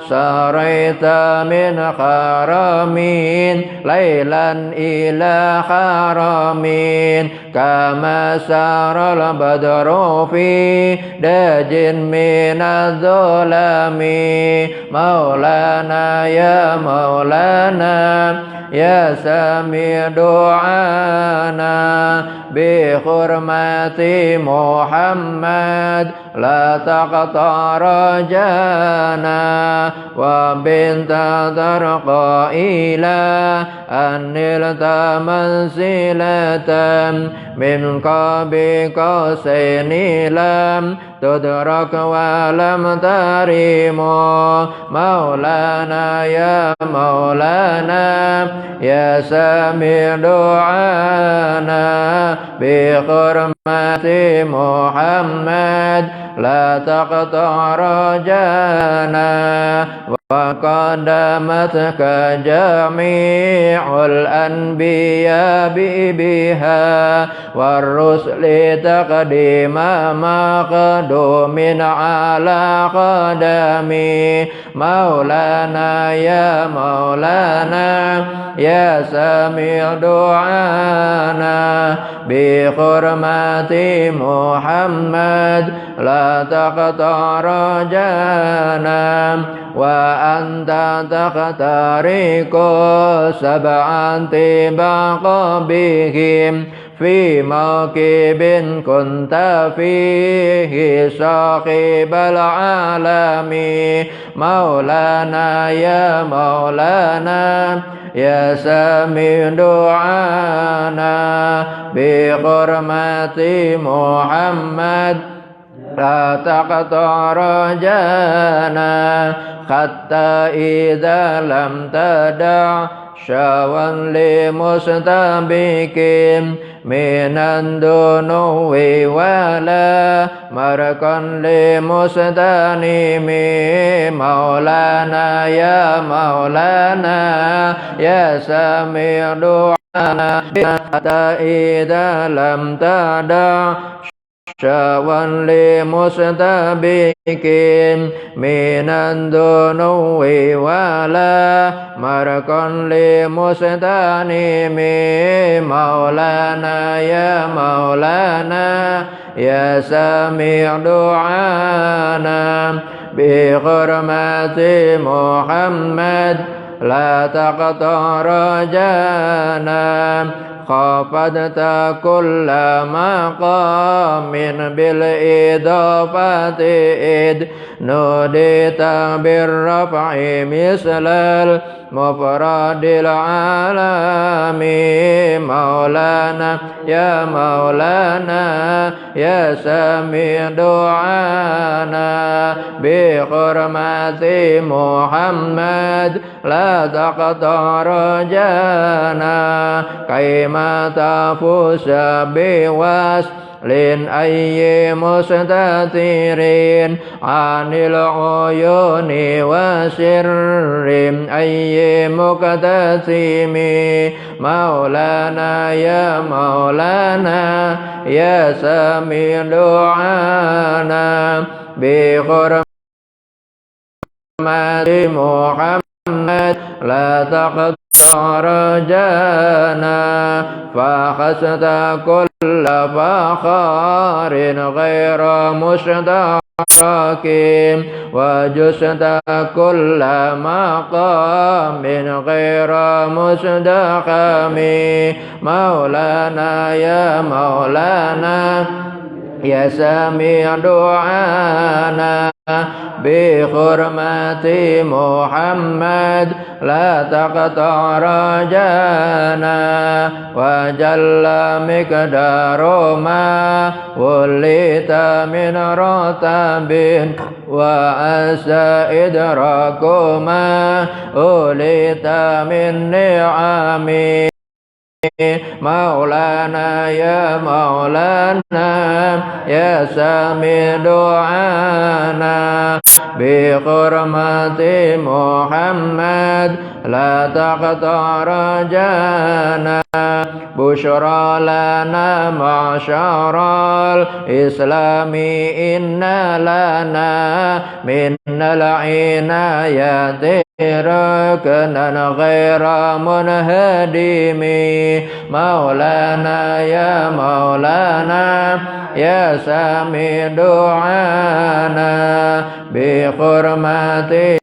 سريت من حرمين ليلا إلى حرمين كما سار البدر في داج من الظلام. مولانا يا مولانا يا سميع دعانا بحرمة محمد لا تقطع رجانا. وبنت ترقى إلى أن نلت منزلة من قاب قوسين لم تدرك ولم ترم. مولانا يا مولانا يا سميع دعانا بحرمة محمد لا تقطع رجانا. وقدمتك جميع الأنبياء بها والرسل تقديم مقدوم على قدمي. مولانا يا مولانا يا سميع دعانا بحرمة محمد لا تقطع رجانا. وأنت تخترق سبعا طباق بهم في موكب كنت فيه صاحب العالم. مولانا يا مولانا يا سميع دعانا بحرمة محمد لا تقطع رجانا. حتى إذا لم تدع شوا لمستبك من الدنو ولا مرقا لمستنيم. مولانا يا مولانا يا سميع دعانا حتى إذا لم تدع شوا لمستبك من الدنو ولا مرقا لمستنيم. مولانا يا مولانا يا سميع دعانا بحرمة محمد لا تقطع رجانا. خافضت كل مقام بالإضافة إذ نوديت بالرفع مثل المفرد العالم مولانا يا مولانا يا سميع دعانا بحرمة محمد لا تقطع رجانا كيما تفوز بوصل أي مستترين عن العيون وسر أي مكتسم مولانا يا مولانا يا سميع دعانا بحرمة محمد لا تقطع رجانا فخست كل فخار غير مشترك وجست كل مقام غير مزدحم مولانا يا مولانا يا سميع دعانا بحرمة محمد لا تقطع رجانا وجل مقدار ما وليت من رتب وأسى إدراك ما أوليت من نعم مولانا يا مولانا يا سميع دعانا بحرمة محمد لا تقطع رجانا بشرى لنا معشر الإسلام إن لنا من العناية ركنا غير منهدم مولانا يا مولانا يا سميع دعانا بحرمة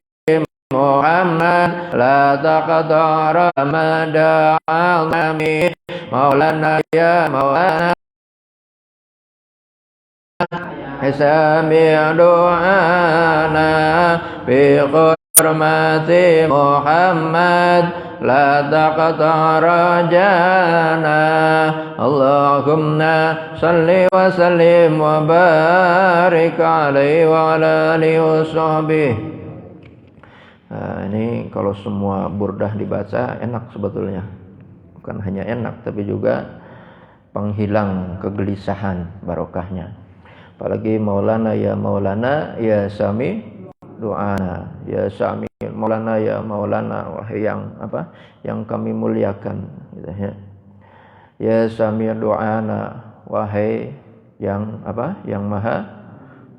محمد لا تقطع رمضان مولانا يا مولانا سميع دعانا بحرمة محمد لا تقطع رجانا اللهم صل وسلم وبارك عليه وعلى آله وصحبه. Nah, ini kalau semua burdah dibaca enak sebetulnya. Bukan hanya enak tapi juga penghilang kegelisahan barokahnya. Apalagi Maulana ya Sami doana ya Sami Maulana ya Maulana wahai yang apa yang kami muliakan gitu ya. Ya Sami doana wahai yang apa yang maha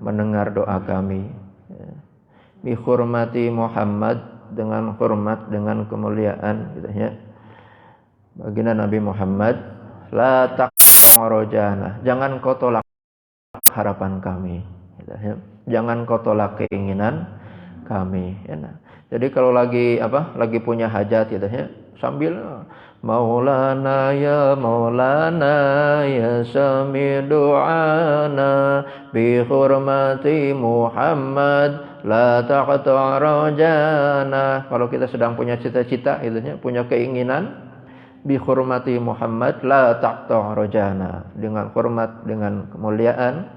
mendengar doa kami. Bi hurmati Muhammad dengan hormat dengan kemuliaan gitu ya. Baginda Nabi Muhammad la taqrojana jangan kau tolak harapan kami gitu ya. Jangan kau tolak keinginan kami ya. Jadi kalau lagi apa lagi punya hajat gitu ya sambil Maulana ya sami du'ana bi hurmati Muhammad la taqta rajana. Kalau kita sedang punya cita-cita gitu ya, punya keinginan bi hurmati Muhammad la taqta rajana dengan hormat dengan kemuliaan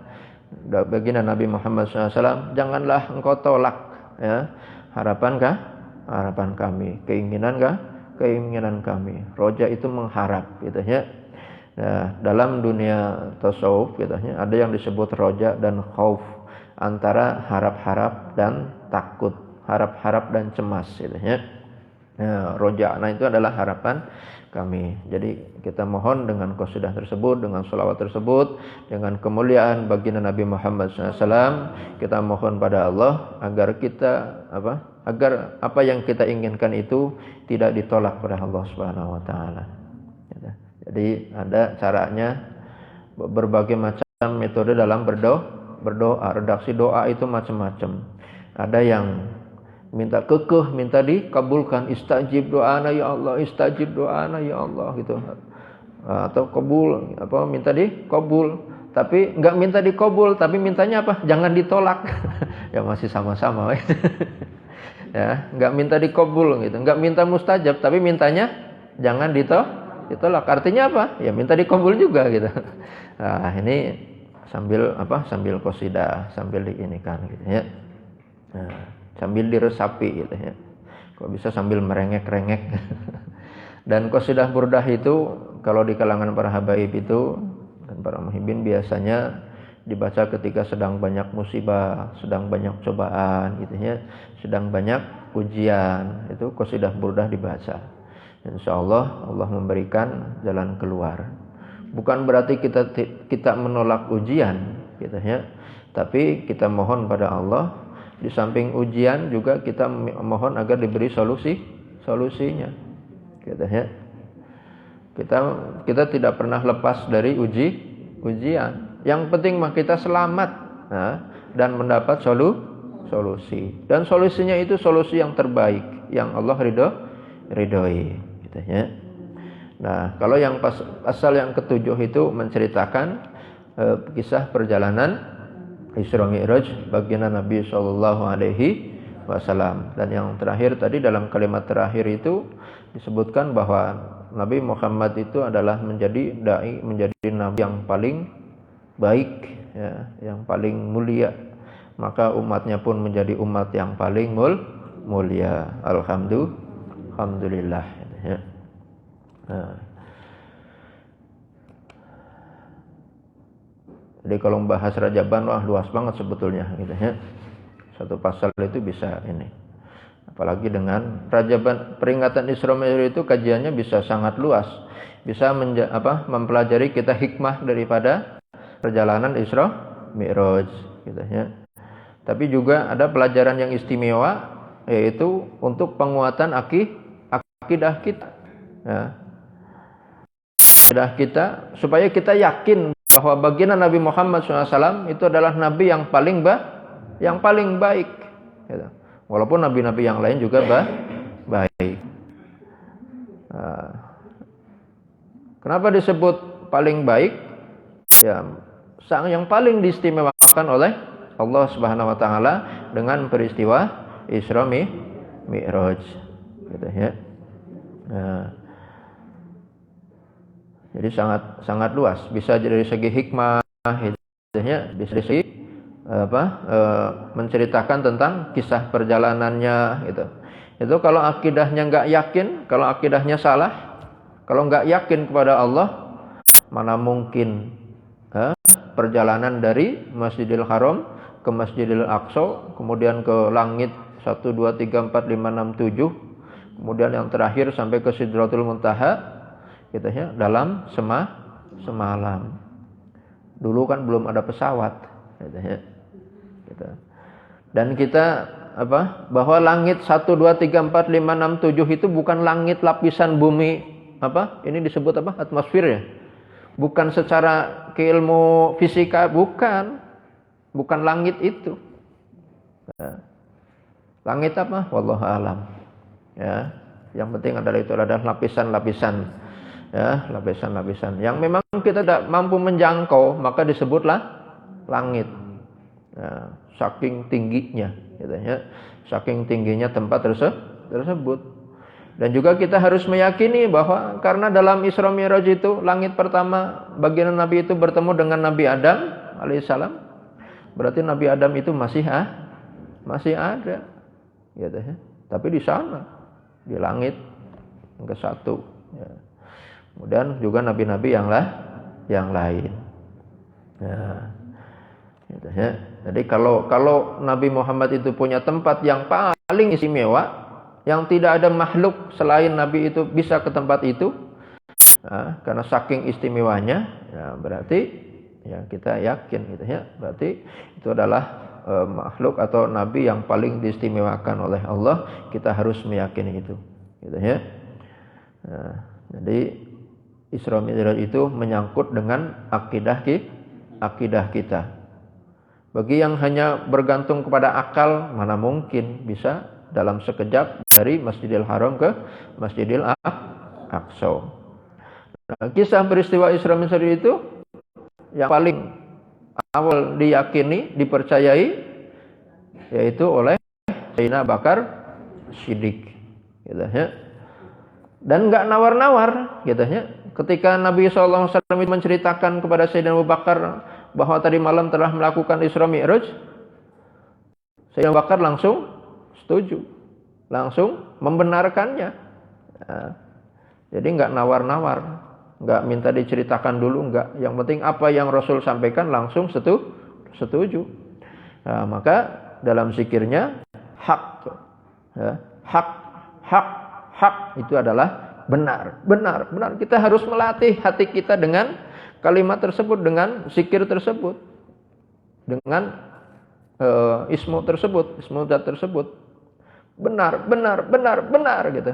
baginda Nabi Muhammad SAW janganlah engkau tolak ya harapan kami keinginan kami. Roja itu mengharap gitu ya. Nah, dalam dunia tasawuf gitu ya, ada yang disebut roja dan khauf, antara harap-harap dan takut, harap-harap dan cemas gitu ya. Nah, roja itu adalah harapan kami. Jadi kita mohon dengan qasidah tersebut, dengan sholawat tersebut, dengan kemuliaan baginda Nabi Muhammad SAW, kita mohon pada Allah agar kita agar apa yang kita inginkan itu tidak ditolak oleh Allah Subhanahu wa taala. Jadi ada caranya, berbagai macam metode dalam berdoa. Redaksi doa itu macam-macam. Ada yang minta kekeh, minta dikabulkan, istajib doana ya Allah, istajib doana ya Allah gitu. atau kabul, minta dikabul, tapi nggak minta dikabul, tapi mintanya apa? Jangan ditolak. Ya masih sama-sama. Ya, nggak minta dikabul gitu, nggak minta mustajab, tapi mintanya jangan ditolak. Artinya apa? Ya minta dikabul juga gitu. Nah, ini sambil qasidah, sambil diinikan gitu ya. Nah, sambil diresapi gitu ya. Kok bisa sambil merengek-rengek. Dan qasidah burdah itu kalau di kalangan para habaib itu dan para muhibbin biasanya dibaca ketika sedang banyak musibah, sedang banyak cobaan gitu ya, sedang banyak ujian, itu qasidah burdah dibaca. Insyaallah Allah memberikan jalan keluar. Bukan berarti kita menolak ujian gitu ya, tapi kita mohon pada Allah di samping ujian juga kita mohon agar diberi solusinya gitu ya. Kita tidak pernah lepas dari ujian. Yang penting mah kita selamat dan mendapat solusi. Dan solusinya itu solusi yang terbaik yang Allah ridhoi gitu ya. Nah, kalau yang pasal yang ketujuh itu menceritakan kisah perjalanan Isra Mi'raj baginda Nabi sallallahu alaihi wasallam. Dan yang terakhir tadi dalam kalimat terakhir itu disebutkan bahwa Nabi Muhammad itu adalah menjadi dai, menjadi nabi yang paling baik ya, yang paling mulia. Maka umatnya pun menjadi umat yang paling mulia. Alhamdulillah ya. Jadi kalau membahas Rajaban luas banget sebetulnya gitu ya. Satu pasal itu bisa ini. Apalagi dengan Rajaban, peringatan Isra Mi'raj itu kajiannya bisa sangat luas. Bisa mempelajari kita hikmah daripada perjalanan Isra Mi'raj gitu ya. Tapi juga ada pelajaran yang istimewa, yaitu untuk penguatan akidah kita ya. Akidah kita supaya kita yakin bahwa baginda Nabi Muhammad SAW itu adalah nabi yang paling baik gitu. Walaupun nabi-nabi yang lain juga baik. Kenapa disebut paling baik? Ya, yang paling diistimewakan oleh Allah Subhanahu wa taala dengan peristiwa Isra Mi'raj gitu ya. Jadi sangat luas, bisa dari segi hikmah gitu ya, bisa dari segi menceritakan tentang kisah perjalanannya gitu. Itu kalau akidahnya nggak yakin, kalau akidahnya salah, kalau nggak yakin kepada Allah, mana mungkin perjalanan dari Masjidil Haram ke Masjidil Aqsa, kemudian ke langit 1, 2, 3, 4, 5, 6, 7, kemudian yang terakhir sampai ke Sidratul Muntaha gitu ya, dalam semalam. Dulu kan belum ada pesawat gitu ya. Gitu. Dan kita bahwa langit 1, 2, 3, 4, 5, 6, 7 itu bukan langit lapisan bumi ini disebut atmosfer ya. Bukan secara keilmu fisika, bukan langit itu. Langit wallahu alam. Ya, yang penting itu adalah lapisan-lapisan. Ya, lapisan-lapisan yang memang kita tidak mampu menjangkau, maka disebutlah langit. Ya, saking tingginya gitu ya. Saking tingginya tempat tersebut. Dan juga kita harus meyakini bahwa karena dalam Isra Mi'raj itu langit pertama baginda Nabi itu bertemu dengan Nabi Adam alaihissalam. Berarti Nabi Adam itu masih ada gitu ya. Tapi di sana di langit yang ke-1 ya. Kemudian juga nabi-nabi yang lain. Ya. Gitu ya. Jadi kalau Nabi Muhammad itu punya tempat yang paling istimewa, yang tidak ada makhluk selain Nabi itu bisa ke tempat itu, karena saking istimewanya, ya berarti ya kita yakin gitu ya. Berarti itu adalah makhluk atau nabi yang paling diistimewakan oleh Allah. Kita harus meyakini itu, gitu ya. Jadi Isra Mi'raj itu menyangkut dengan akidah kita. Bagi yang hanya bergantung kepada akal, mana mungkin bisa dalam sekejap dari Masjidil Haram ke Masjidil Aqsa. Nah, kisah peristiwa Isra Mi'raj itu yang paling awal diyakini, dipercayai, yaitu oleh Sayyidina Abu Bakar Siddiq, gitu ya. Dan nggak nawar-nawar, gitu ya. Ketika Nabi SAW menceritakan kepada Sayyidina Abu Bakar bahwa tadi malam telah melakukan Isra Mi'raj, Sayyidina Abu Bakar langsung setuju, langsung membenarkannya. Nah, jadi nggak nawar-nawar, nggak minta diceritakan dulu, nggak. Yang penting apa yang Rasul sampaikan langsung setuju. Nah, maka dalam zikirnya hak, ya, hak itu adalah benar. Kita harus melatih hati kita dengan kalimat tersebut, dengan zikir tersebut, dengan ismu zat tersebut. Benar gitu.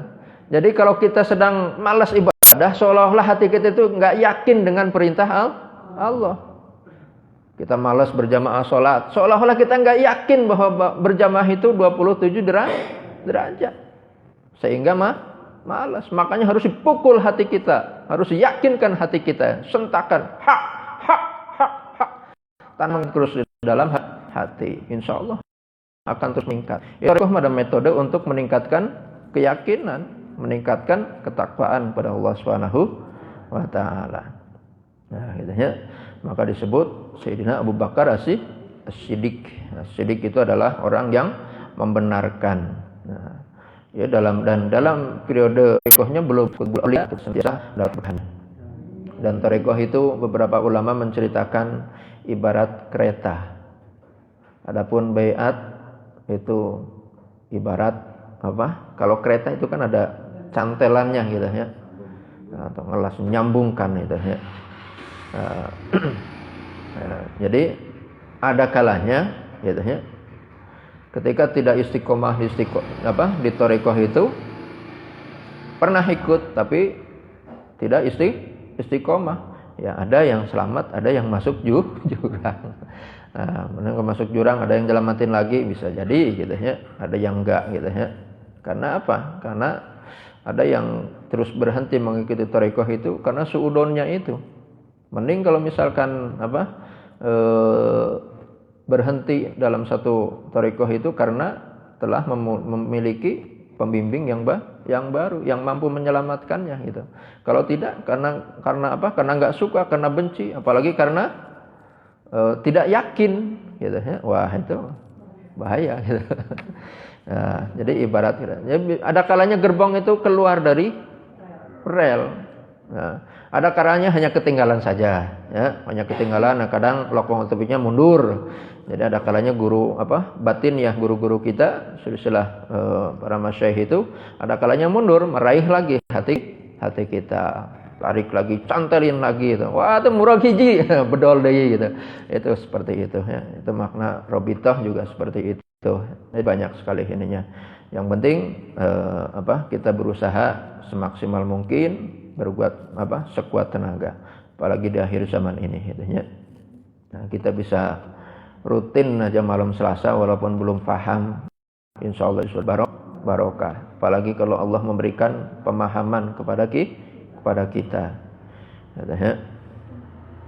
Jadi kalau kita sedang malas ibadah, seolah-olah hati kita itu nggak yakin dengan perintah Allah. Kita malas berjamaah sholat, seolah-olah kita nggak yakin bahwa berjamaah itu 27 derajat. Sehingga malas. Makanya harus dipukul hati kita, harus yakinkan hati kita, sentakan hak. Tanam terus di dalam hati, insya Allah akan terus meningkat. Itu ada metode untuk meningkatkan keyakinan, meningkatkan ketakwaan pada Allah Subhanahu wa taala. Nah, gitu ya. Maka disebut Sayyidina Abu Bakar As-Siddiq. As-Siddiq itu adalah orang yang membenarkan. Nah, ya dalam periode tarekohnya belum sentiasa dapat berkah. Dan tarekoh itu beberapa ulama menceritakan ibarat kereta. Adapun baiat itu ibarat apa? Kalau kereta itu kan ada cantelannya gitu ya, atau ngelas menyambungkan gitu ya. Jadi ada kalanya gitu ya, ketika tidak istiqomah di tarekoh itu, pernah ikut tapi tidak istiqomah. Ya, ada yang selamat, ada yang masuk jurang. Nah, masuk jurang, ada yang nyelamatin lagi, bisa jadi gitu ya. Ada yang enggak gitu ya. Karena apa? Karena ada yang terus berhenti mengikuti tarekoh itu karena suudonnya itu. Mending kalau misalkan berhenti dalam satu tarekoh itu karena telah memiliki pembimbing yang baru, yang mampu menyelamatkannya gitu. Kalau tidak, karena apa? Karena nggak suka, karena benci, apalagi karena tidak yakin gitu ya. Wah, itu bahaya gitu. Nah, jadi ibarat ada kalanya gerbong itu keluar dari rel. Nah, ada kalanya hanya ketinggalan saja, ya, hanya ketinggalan. Nah, kadang lokomotifnya mundur. Jadi ada kalanya guru batin ya, guru-guru kita silsilah para masyayikh itu ada kalanya mundur, meraih lagi hati kita, tarik lagi, cantelin lagi gitu. Wah, itu murah hiji, bedol deui gitu. Itu seperti itu ya. Itu makna robitoh juga seperti itu. Jadi banyak sekali ininya. Yang penting kita berusaha semaksimal mungkin, berbuat sekuat tenaga, apalagi di akhir zaman ini gitu ya. Nah, kita bisa rutin aja malam Selasa walaupun belum paham, insyaallah itu barokah. Apalagi kalau Allah memberikan pemahaman kepada kita. Gitu ya.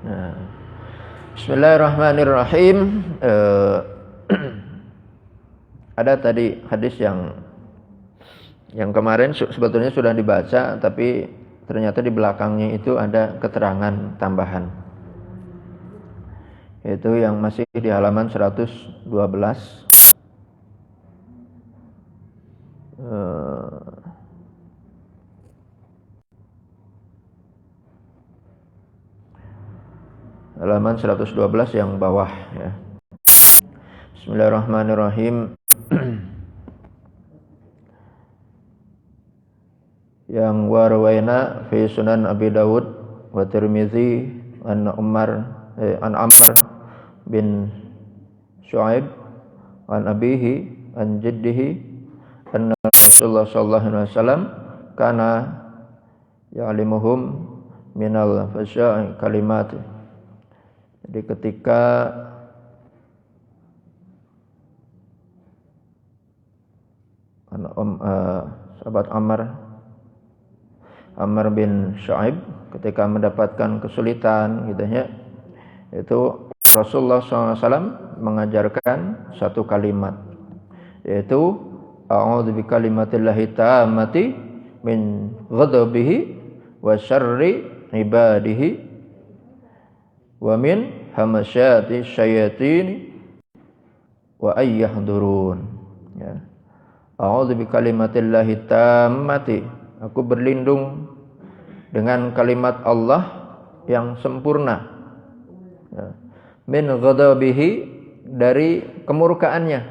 Nah, bismillahirrahmanirrahim. Ada tadi hadis yang kemarin sebetulnya sudah dibaca, tapi ternyata di belakangnya itu ada keterangan tambahan. Itu yang masih di halaman 112. Halaman 112 yang bawah ya. Bismillahirrahmanirrahim. Yang warwaina fi Sunan Abi Dawud wa Tirmizi an Amr bin Shu'aib an abihi an jaddihi anna Rasulullah sallallahu alaihi wasallam kana ya'limuhum minal fasya'i kalimat. Jadi ketika sahabat Amr bin Shu'aib ketika mendapatkan kesulitan gitu ya, itu Rasulullah SAW mengajarkan satu kalimat, yaitu a'udzu bikalimatillahi tammati min ghadabihi wa syarri ibadihi wa min hamasyati syayatin wa ayyahdurun. Ya. A'udzu bikalimatillahi tammati, aku berlindung dengan kalimat Allah yang sempurna. Ya. Min ghadabihi, dari kemurkaannya.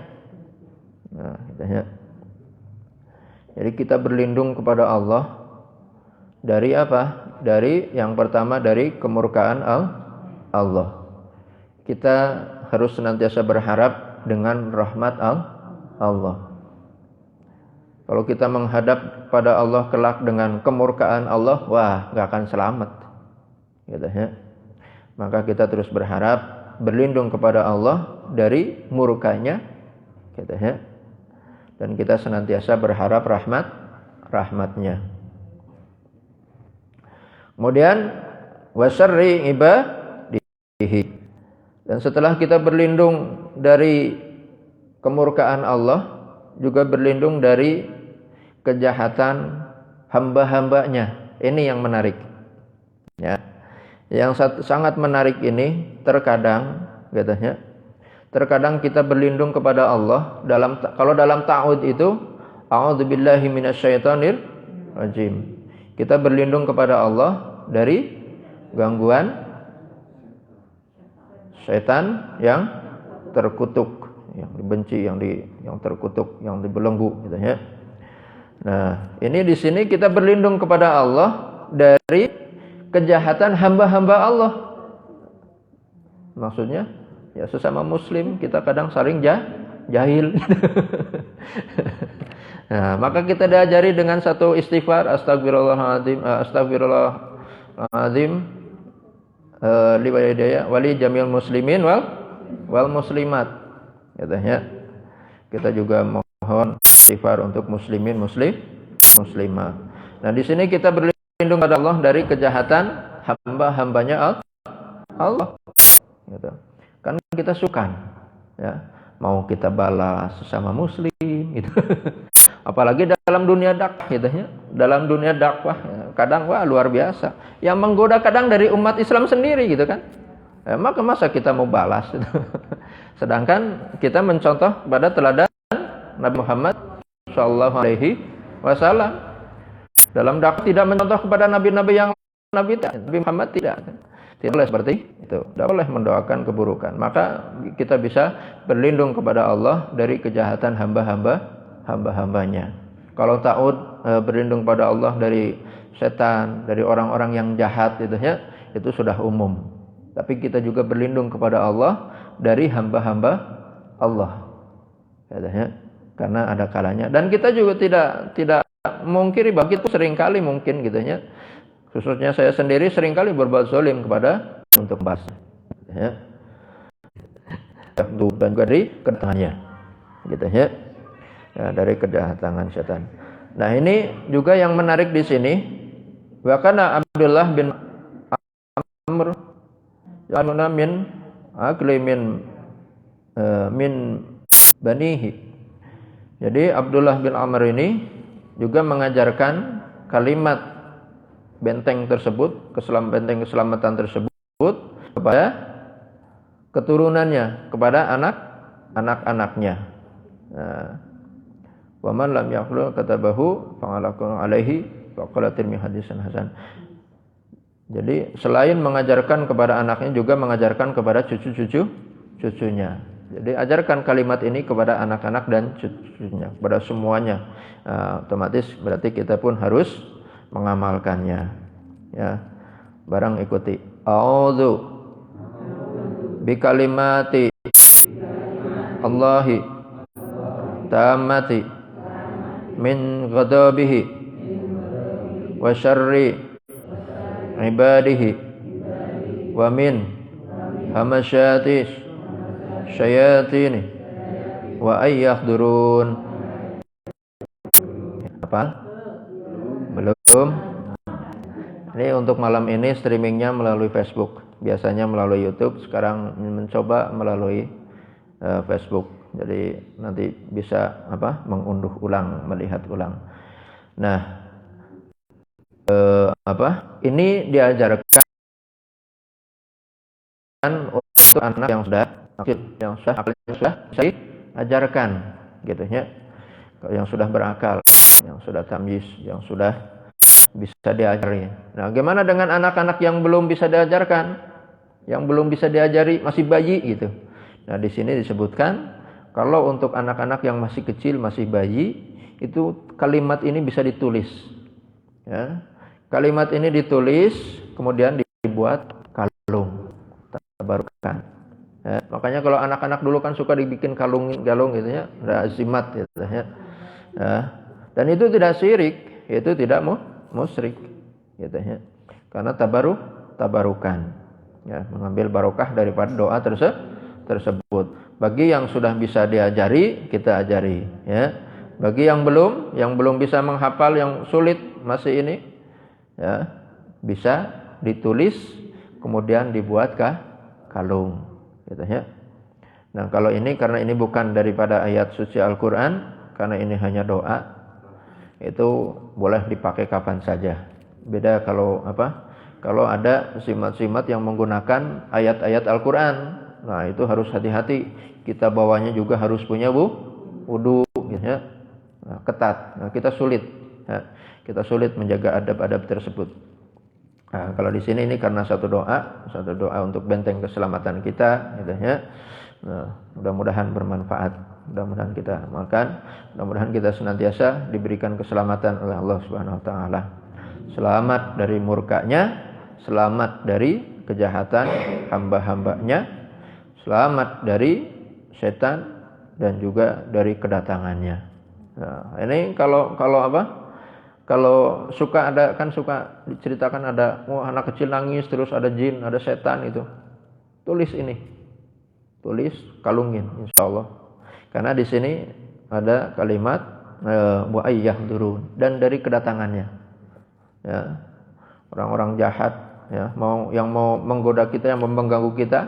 Nah, ya. Jadi kita berlindung kepada Allah dari apa? Dari yang pertama, dari kemurkaan Allah. Kita harus senantiasa berharap dengan rahmat Allah. Kalau kita menghadap pada Allah kelak dengan kemurkaan Allah, wah, gak akan selamat. Gitu ya. Maka kita terus berharap, berlindung kepada Allah dari murkanya, gitu ya. Dan kita senantiasa berharap rahmatnya. Kemudian wasyarri ibadihi. Dan setelah kita berlindung dari kemurkaan Allah, juga berlindung dari kejahatan hamba-hambanya. Ini yang menarik. Ya. Yang sangat menarik ini, terkadang gitu ya. Terkadang kita berlindung kepada Allah kalau dalam ta'awudz itu a'udzubillahi minasyaitonir rajim. Kita berlindung kepada Allah dari gangguan syaitan yang terkutuk, yang dibenci, yang terkutuk, yang dibelenggu gitu ya. Nah, ini di sini kita berlindung kepada Allah dari kejahatan hamba-hamba Allah. Maksudnya, ya sesama muslim kita kadang saling jahil. Nah, maka kita diajari dengan satu istighfar, astagfirullahaladzim li walidayya wali jamil muslimin wal muslimat. Katanya kita juga mohon istighfar untuk muslimin muslimah. Nah, di sini kita berlindung kepada Allah dari kejahatan hamba-hambanya Allah. Gitu. Kan kita suka, ya, mau kita balas sesama muslim, gitu. Apalagi dalam dunia dakwah, gitu ya. Dalam dunia dakwah, ya, kadang wah luar biasa. Yang menggoda kadang dari umat Islam sendiri, gitu kan. Masa kita mau balas? Gitu. Sedangkan kita mencontoh pada teladan Nabi Muhammad SAW. Dalam dakwah tidak mencontoh kepada nabi-nabi yang Nabi Muhammad tidak boleh seperti itu, tidak boleh mendoakan keburukan. Maka kita bisa berlindung kepada Allah dari kejahatan hamba-hambanya. Kalau ta'ud berlindung pada Allah dari setan, dari orang-orang yang jahat, itu sudah umum. Tapi kita juga berlindung kepada Allah dari hamba-hamba Allah, karena ada kalanya. Dan kita juga tidak mungkiri bahwa itu seringkali mungkin gitu ya. Khususnya saya sendiri seringkali berbuat zalim kepada untuk bahas. Ya. Dan juga dari kedatangannya. Gitu ya. Ya, dari kedatangan setan. Nah, ini juga yang menarik di sini. Bahkan Abdullah bin Amr ya'muna min akli min banihi. Jadi Abdullah bin Amr ini juga mengajarkan kalimat benteng tersebut, benteng keselamatan tersebut kepada keturunannya, kepada anak-anaknya. Wa man lam yaqul katabahu fa'alaqu alaihi faqalatil min hadisan hasan. Jadi selain mengajarkan kepada anaknya, juga mengajarkan kepada cucunya. Jadi ajarkan kalimat ini kepada anak-anak dan cucunya, kepada semuanya. Otomatis berarti kita pun harus mengamalkannya. Ya. Barang ikuti. A'udzu bikalimati Allahi tammati min ghadabihi wa syarri ibadihi wa min hamasyati syayatini wa ayyahdurun. Apa? Belum. Ini untuk malam ini streamingnya melalui Facebook. Biasanya melalui YouTube, sekarang mencoba melalui Facebook. Jadi nanti bisa mengunduh ulang, melihat ulang. Nah, ini diajarkan untuk anak yang sudah bisa diajarkan, gitu ya. Yang sudah berakal, yang sudah tamyiz, yang sudah bisa diajari. Nah, gimana dengan anak-anak yang belum bisa diajarkan? Yang belum bisa diajari, masih bayi gitu. Nah, di sini disebutkan kalau untuk anak-anak yang masih kecil, masih bayi, itu kalimat ini bisa ditulis. Ya. Kalimat ini ditulis, kemudian dibuat kalung, tabarukan. Ya. Makanya kalau anak-anak dulu kan suka dibikin kalung gitu ya, ada azimat gitu ya. Ya. Dan itu tidak syirik, itu tidak musyrik gitu ya. Karena tabarukan. Ya, mengambil barokah daripada doa tersebut. Bagi yang sudah bisa diajari, kita ajari ya. Bagi yang belum bisa menghafal, yang sulit masih ini ya, bisa ditulis kemudian dibuat kalung gitu ya. Nah, kalau ini karena ini bukan daripada ayat suci Al-Qur'an, karena ini hanya doa, itu boleh dipakai kapan saja. Beda kalau kalau ada simat-simat yang menggunakan ayat-ayat Al-Quran. Nah, itu harus hati-hati. Kita bawanya juga harus punya wudu, ya. Nah, ketat. Nah, kita sulit. Ya. Kita sulit menjaga adab-adab tersebut. Nah, kalau di sini ini karena satu doa untuk benteng keselamatan kita, gitu ya. Nah, mudah-mudahan bermanfaat. Mudah-mudahan kita amalkan. Mudah-mudahan kita senantiasa diberikan keselamatan oleh Allah Subhanahu Wa Taala. Selamat dari murkanya, selamat dari kejahatan hamba-hambanya, selamat dari setan dan juga dari kedatangannya. Nah, ini kalau suka diceritakan ada anak kecil nangis terus ada jin, ada setan itu. Tulis ini. Tulis, kalungin insyaallah. Karena di sini ada kalimat muayyah durun dan dari kedatangannya. Ya. Orang-orang jahat ya, yang mau menggoda kita, yang mau mengganggu kita,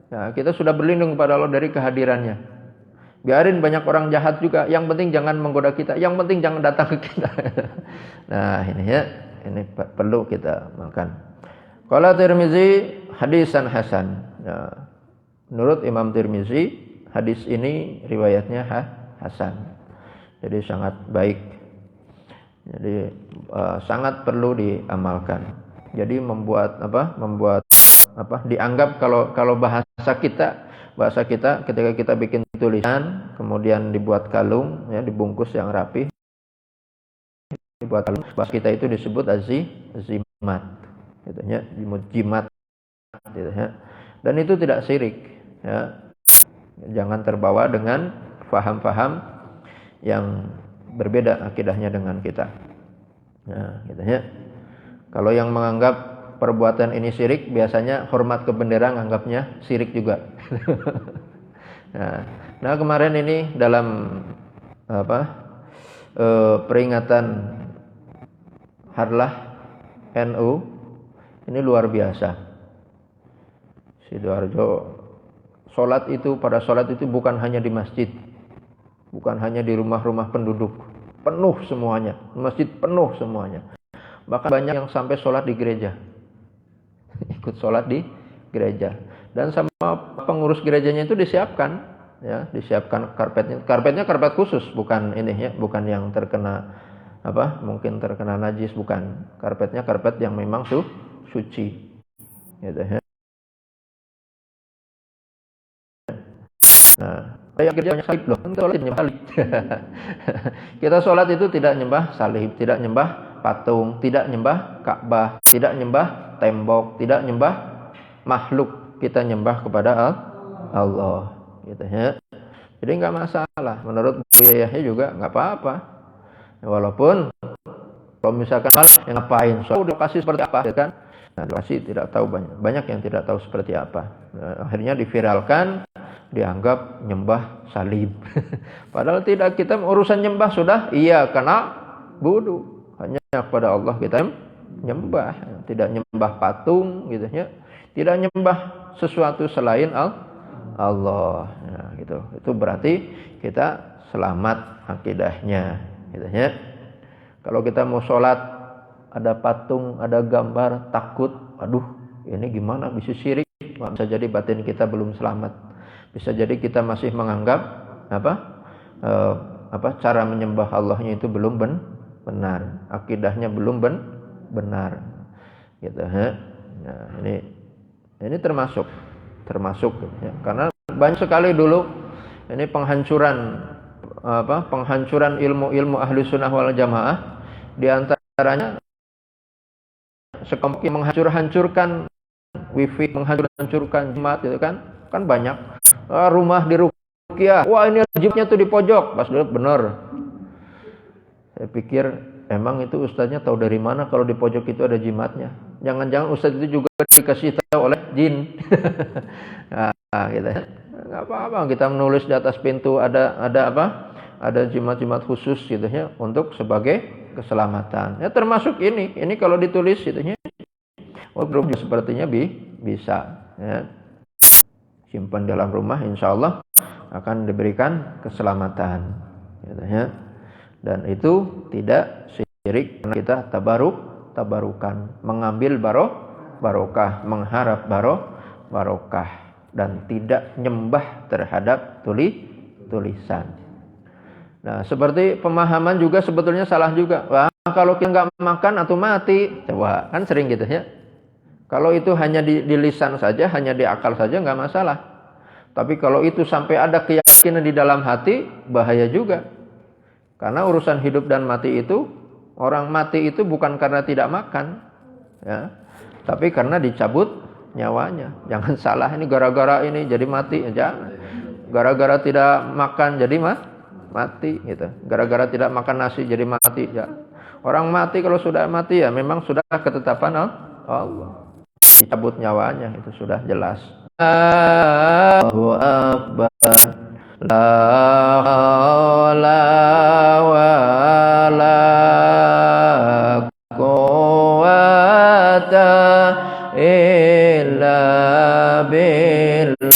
ya, kita sudah berlindung kepada Allah dari kehadirannya. Biarin banyak orang jahat juga, yang penting jangan menggoda kita, yang penting jangan datang ke kita. Nah, ini ya, ini perlu kita makan. Qala Tirmizi hadisan hasan. Ya, menurut Imam Tirmizi, hadis ini riwayatnya hasan. Jadi sangat baik. Jadi sangat perlu diamalkan. Jadi membuat dianggap kalau bahasa kita ketika kita bikin tulisan kemudian dibuat kalung ya, dibungkus yang rapi, dibuat kalung, bahasa kita itu disebut azimat gitu ya, jimat gitu ya. Dan itu tidak syirik ya. Jangan terbawa dengan faham-faham yang berbeda akidahnya dengan kita. Nah, gitu ya. Kalau yang menganggap perbuatan ini syirik, biasanya hormat ke bendera nganggapnya syirik juga. Nah, kemarin ini dalam peringatan Harlah NU ini luar biasa. Sidoarjo pada sholat itu bukan hanya di masjid. Bukan hanya di rumah-rumah penduduk, penuh semuanya, masjid penuh semuanya. Bahkan banyak yang sampai sholat di gereja, ikut sholat di gereja. Dan sama pengurus gerejanya itu disiapkan karpetnya karpet khusus, bukan ini ya, bukan yang terkena mungkin terkena najis, bukan. Karpetnya karpet yang memang suci, gitu ya. Nah, kayak gereja banyak salib loh, sholat nyembah salib. Kita sholat itu tidak nyembah salib, tidak nyembah patung, tidak nyembah Ka'bah, tidak nyembah tembok, tidak nyembah makhluk. Kita nyembah kepada Allah, gitu ya. Jadi nggak masalah. Menurut Buya juga nggak apa-apa. Walaupun kalau misalkan yang ngapain, udah kasih seperti apa, ya kan? Nah, lokasi tidak tahu, banyak yang tidak tahu seperti apa. Nah, akhirnya diviralkan, dianggap nyembah salib. Padahal tidak, kita urusan nyembah sudah iya karena budu hanya kepada Allah kita nyembah, tidak nyembah patung gitu ya. Tidak nyembah sesuatu selain Allah. Nah, gitu. Itu berarti kita selamat akidahnya gitu ya. Kalau kita mau sholat ada patung, ada gambar, takut, aduh ini gimana bisa syirik, bisa jadi batin kita belum selamat, bisa jadi kita masih menganggap cara menyembah Allahnya itu belum benar, akidahnya belum benar gitu ya. Nah, ini termasuk ya. Karena banyak sekali dulu ini penghancuran ilmu ahli sunnah wal jamaah, di antaranya sekelompok yang menghancurkan wifi, menghancurkan jemaat itu kan banyak. Rumah di Ruqyah, wah ini jibnya tuh di pojok, pas dulu bener. Saya pikir emang itu ustadznya tahu dari mana kalau di pojok itu ada jimatnya? Jangan-jangan ustadz itu juga dikasih tahu oleh jin. Nah, gitu ya. Nggak apa-apa kita menulis di atas pintu ada jimat-jimat khusus gitu ya untuk sebagai keselamatan. Ya termasuk ini kalau ditulis gitu ya. Oh, belum sepertinya bisa ya. Simpan dalam rumah, insya Allah akan diberikan keselamatan gitu ya. Dan itu tidak syirik karena kita tabarukan, mengambil barokah, mengharap barokah, dan tidak nyembah terhadap tulisan. Nah, seperti pemahaman juga sebetulnya salah juga. Wah, kalau kita nggak makan atau mati, coba kan sering gitu ya. Kalau itu hanya di lisan saja, hanya di akal saja nggak masalah. Tapi kalau itu sampai ada keyakinan di dalam hati, bahaya juga. Karena urusan hidup dan mati itu, orang mati itu bukan karena tidak makan, ya, tapi karena dicabut nyawanya. Jangan salah, ini gara-gara ini jadi mati, jangan. Gara-gara tidak makan jadi mati, gitu. Gara-gara tidak makan nasi jadi mati, ya. Orang mati kalau sudah mati ya memang sudah ketetapan Allah. Dicabut nyawanya itu sudah jelas. Allahu Akbar. La haula wala quwwata illa billah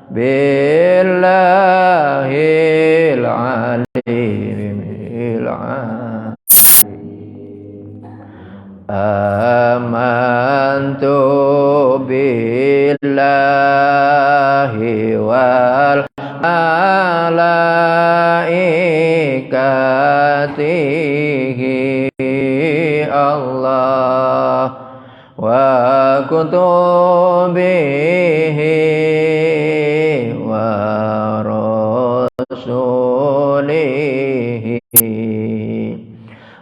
billahil alimil azim. Amantu billahi wal malaikatihi Allah wa kutubihi wa rasulihi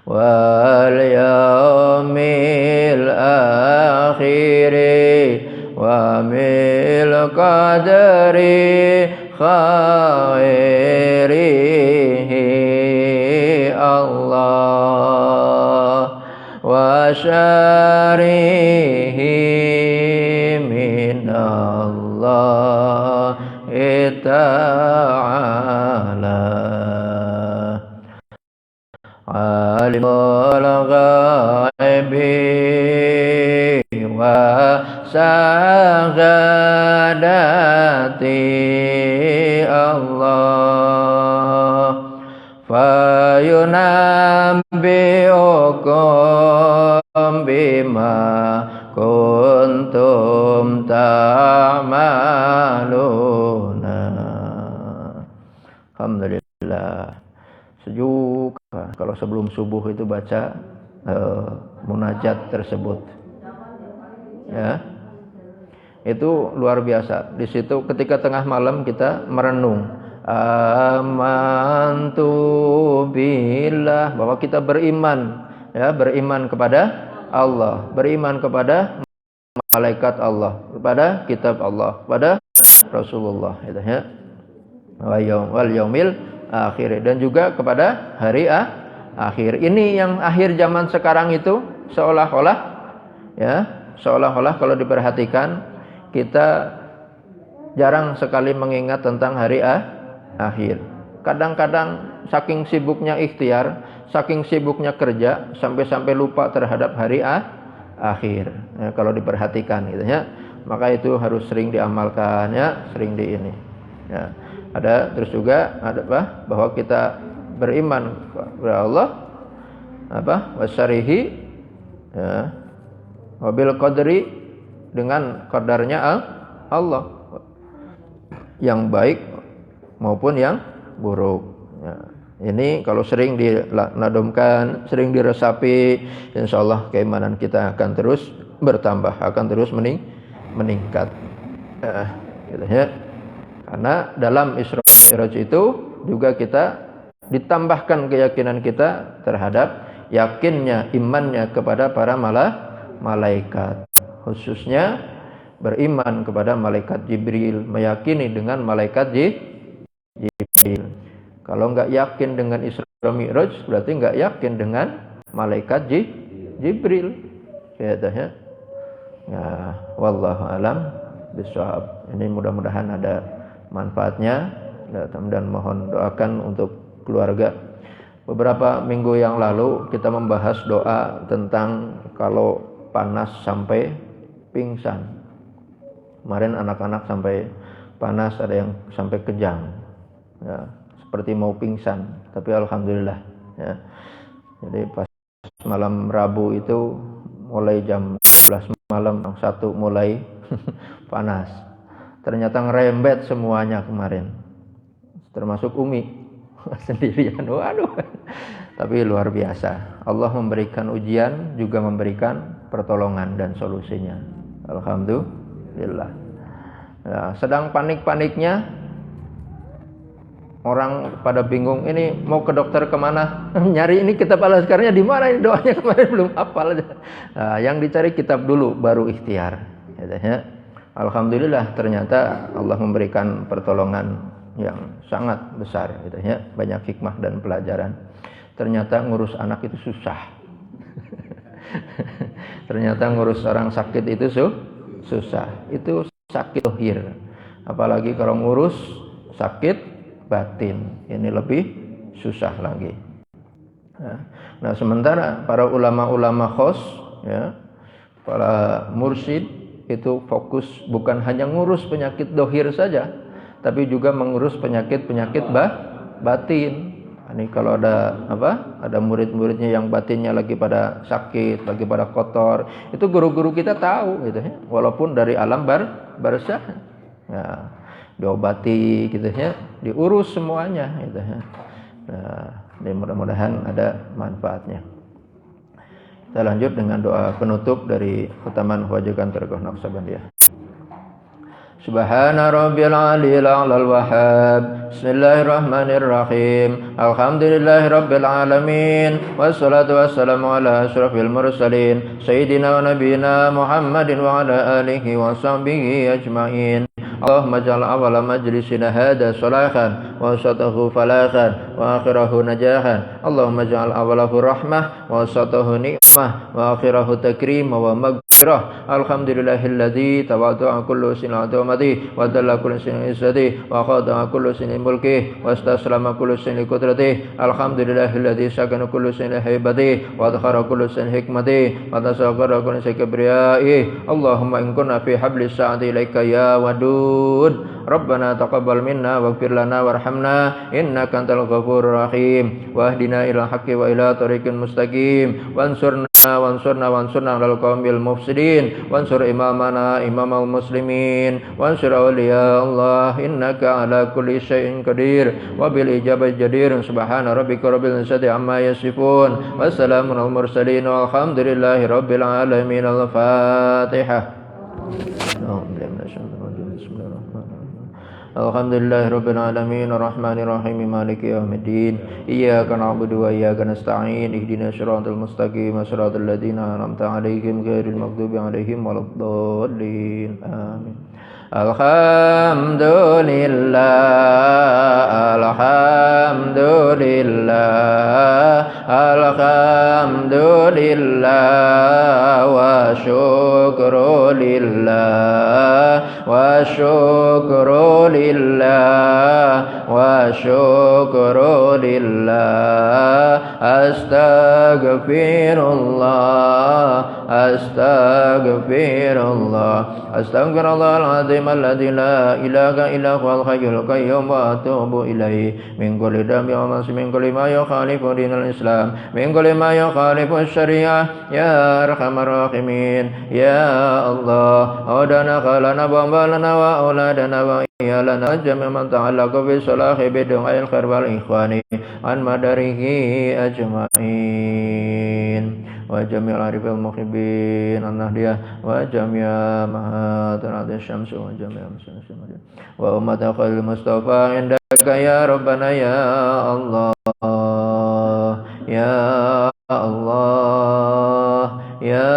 wal yawmil akhiri wa mil qadri khairihi Allah wa syarihi min Allah ta'ala. Alimul ghaibi wa saghadati Allah fayunabbi'ukum bima kuntum ta'maluna. Alhamdulillah. Sejuk kalau sebelum subuh itu baca munajat tersebut, ya, itu luar biasa. Di situ ketika tengah malam kita merenung amantu billah, bahwa kita beriman, ya, beriman kepada Allah, beriman kepada malaikat Allah, kepada kitab Allah, kepada Rasulullah, gitu ya, wal yaumil akhir, dan juga kepada hari akhir. Ini yang akhir zaman sekarang itu seolah-olah, ya, seolah-olah kalau diperhatikan kita jarang sekali mengingat tentang hari akhir. Kadang-kadang saking sibuknya ikhtiar, saking sibuknya kerja sampai lupa terhadap hari akhir. Ya, kalau diperhatikan gitu ya. Maka itu harus sering diamalkan ya, sering di ini. Ya. Ada terus juga ada apa? Bahwa kita beriman kepada Allah wasyarihi ya, wabil qadri dengan qadarnya Allah yang baik maupun yang buruk ya. Ini kalau sering diladumkan, sering diresapi, insyaallah keimanan kita akan terus bertambah, akan terus meningkat gitu ya. Karena dalam Isra Mi'raj itu juga kita ditambahkan keyakinan kita terhadap yakinnya, imannya kepada para malaikat, khususnya beriman kepada malaikat Jibril, meyakini dengan malaikat Jibril. Kalau enggak yakin dengan Isra Mi'raj berarti enggak yakin dengan malaikat Jibril. Gitu ya. Ya, wallahu alam bishawab. Ini mudah-mudahan ada manfaatnya dan mohon doakan untuk keluarga. Beberapa minggu yang lalu kita membahas doa tentang kalau panas sampai pingsan. Kemarin anak-anak sampai panas, ada yang sampai kejang. Ya, seperti mau pingsan, tapi alhamdulillah ya. Jadi pas malam Rabu itu mulai jam 11 malam 1 mulai panas. Ternyata ngerembet semuanya kemarin. Termasuk Umi sendirian. Waduh. Tapi luar biasa. Allah memberikan ujian juga memberikan pertolongan dan solusinya. Alhamdulillah. Ya, sedang panik-paniknya orang pada bingung, ini mau ke dokter kemana? Nyari ini kitab Al-Azkarnya di mana, ini doanya kemarin belum hafal. Nah, yang dicari kitab dulu baru ikhtiar. Ya. Alhamdulillah ternyata Allah memberikan pertolongan yang sangat besar. Ya. Banyak hikmah dan pelajaran. Ternyata ngurus anak itu susah. Ternyata ngurus orang sakit itu susah. Itu sakit zahir. Apalagi kalau ngurus sakit batin, ini lebih susah lagi. Nah, sementara para ulama-ulama khos, ya, para mursyid itu fokus bukan hanya ngurus penyakit dohir saja, tapi juga mengurus penyakit-penyakit batin. Ini kalau ada murid-muridnya yang batinnya lagi pada sakit, lagi pada kotor, itu guru-guru kita tahu, gitu ya, walaupun dari alam barzakh. Ya, diobati gitu ya, diurus semuanya gitu ya. Nah, mudah-mudahan ada manfaatnya. Kita lanjut dengan doa penutup dari Utaman Khwajagan Tariqah Naqsabandiyah. Subhana rabbil aliyil a'lal wahhab. Bismillahirrahmanirrahim. Alhamdulillahi rabbil alamin. Wassalatu wassalamu ala asyrafil mursalin sayyidina wa nabiyina Muhammadin wa ala alihi wa sahbihi ajma'in. Allahumma ja'al awala majlisina hada salahan wa wasatahu falahan wa akhirahu najahan. Allahumma ja'al awalahu rahmah wa wasatahu ni'mah wa akhirahu takrim wa maghfirah. Alhamdulillahilladzi tawadda'a kullu sin'atu mati wa dalla kullu sin'in izzati wa khada'a kullu sin'in mulki wa istaslama kullu sin'in qudrati. Alhamdulillahilladzi sakana kullu sin'in haibati wa adkhara kullu sin'in hikmati wa tasaghara kullu sin'in kibriyai. Allahumma in kunna fi hablis sa'ati ilaika ya wadud. Rabbana taqabbal minna waghfir lana warhamna innaka antal ghafurur rahim wahdina ilal haqqi wa ila tariqin mustaqim wansurna alal qaumil mufsidin wansur imamana imamal muslimin wansur awliya Allah innaka ala kulli syai'in qadir wa bil ijabati jadir. Subhana rabbika rabbil izzati amma yasifun wassalamun alal mursalin walhamdulillahi rabbil alamin. Al-Fatihah. Alhamdulillahi rabbil alamin arrahmanir rahim maliki yaumiddin iyyaka na'budu wa iyyaka nasta'in ihdinas siratal mustaqim siratal ladzina an'amta 'alaihim ghairil maghdubi 'alaihim waladdallin amin. Alhamdulillah wa syukru lillah wa syukru lillah wa syukru Syukrulillah. Astaghfirullah. Astaghfirullah. Astaghfirullahaladzim alladzi la ilaha illa huwal hayyul qayyum wa atubu ilaihi min kulli dhanbin wa ma'asi min kulli ma yukhalifu dinal Islam min kulli ma yukhalifu syariah ya arhamar rahimin ya Allah. Audana khalana wa balana wa auladana wa iyalana jami'a man ta'allaqa bi salahi bid'il khair wal ikhwani an madarihi ajma'in wa jami'al arifil muhibbin an-nahdiyah wa jami'a mahatanat syams wa jami'a muslimin wa ummat khairil mustafa indaka ya rabbana ya Allah ya Allah ya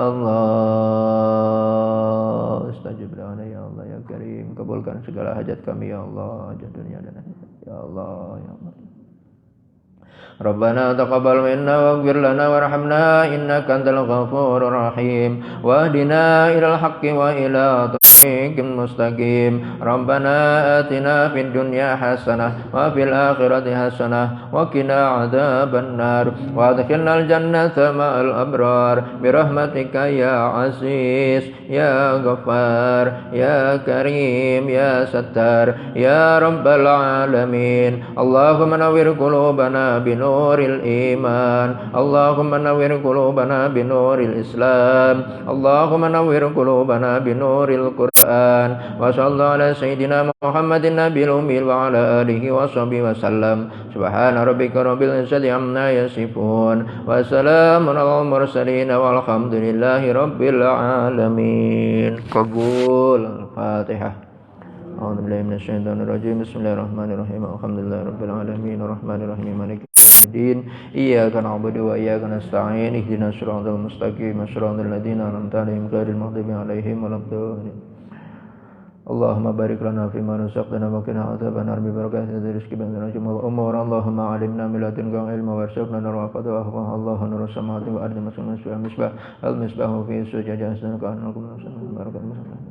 Allah. Istajib lana ya Allah ya Karim, kabulkan segala hajat kami ya Allah, hajat dunia dan akhirat ya Allah ya Allah. Rabbana taqabbal minna waghfir lana warhamna innaka antal ghafurur rahim wahdina ilal haqqi wa ila tariqil mustaqim. Rabbana atina fid dunya hasanah wa fil akhirati hasanah wa qina adzabannar wa adkhilnal jannata ma'al abrar bi rahmatika ya aziz ya ghaffar ya karim ya sattar ya rabbal alamin. Allahumma nawwir qulubana بنور الإيمان اللهم نور قلوبنا بنور الإسلام اللهم نور قلوبنا بنور القرآن وصلى الله على سيدنا محمد النبي الأمي وعلى آله وصحبه وسلم. سبحان ربك رب العزة عما يصفون وسلام على المرسلين والحمد لله رب العالمين. قبول الفاتحة. أعوذ بالله من الشيطان الرجيم. بسم الله الرحمن الرحيم. الحمد لله رب العالمين الرحمن الرحيم مالك يوم الدين إياك نعبد وإياك نستعين اهدنا الصراط المستقيم صراط الذين أنعمت عليهم غير المغضوب عليهم ولا الضالين. اللهم بارك لنا فيما رزقتنا وقنا عذاب النار ببركات رزقك بنا جميع الأمور. اللهم علمنا من لدنك علما وارزقنا الرافض وأهواه. الله نور السماوات والأرض المصباح المصباح في الزجاجة أحسن كأنكم بارك الله.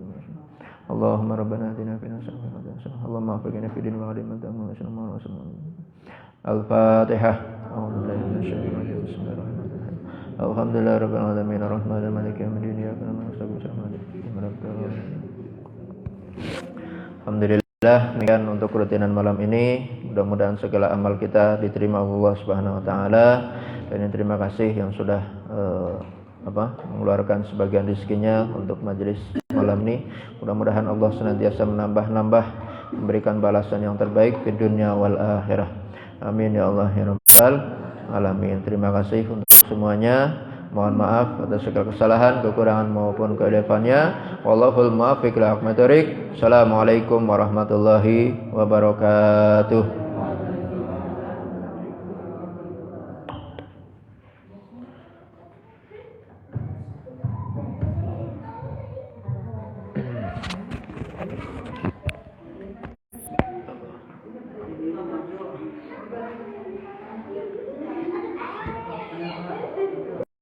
اللهم ربنا آتنا في الدنيا حسنة اللهم وفقنا في دين وعلم من تأمل الفاتحة. أعوذ بالله من الشيطان الرجيم. بسم الله الرحمن الرحيم. الحمد لله رب العالمين الرحمن الرحيم مالك يوم الدين إياك نعبد وإياك نستعين. Alhamdulillah, demikian untuk rutinan malam ini. Mudah-mudahan segala amal kita diterima Allah Subhanahu wa taala. Dan terima kasih yang sudah mengeluarkan sebagian rezekinya untuk majelis malam ini. Mudah-mudahan Allah senantiasa menambah-nambah, memberikan balasan yang terbaik di dunia wal akhirah. Amin ya Allah ya rabbal alamin. Terima kasih untuk semuanya. Mohon maaf atas segala kesalahan, kekurangan maupun keadilannya. Wallahul muwaffiq ila aqwamit thoriq. Assalamualaikum warahmatullahi wabarakatuh.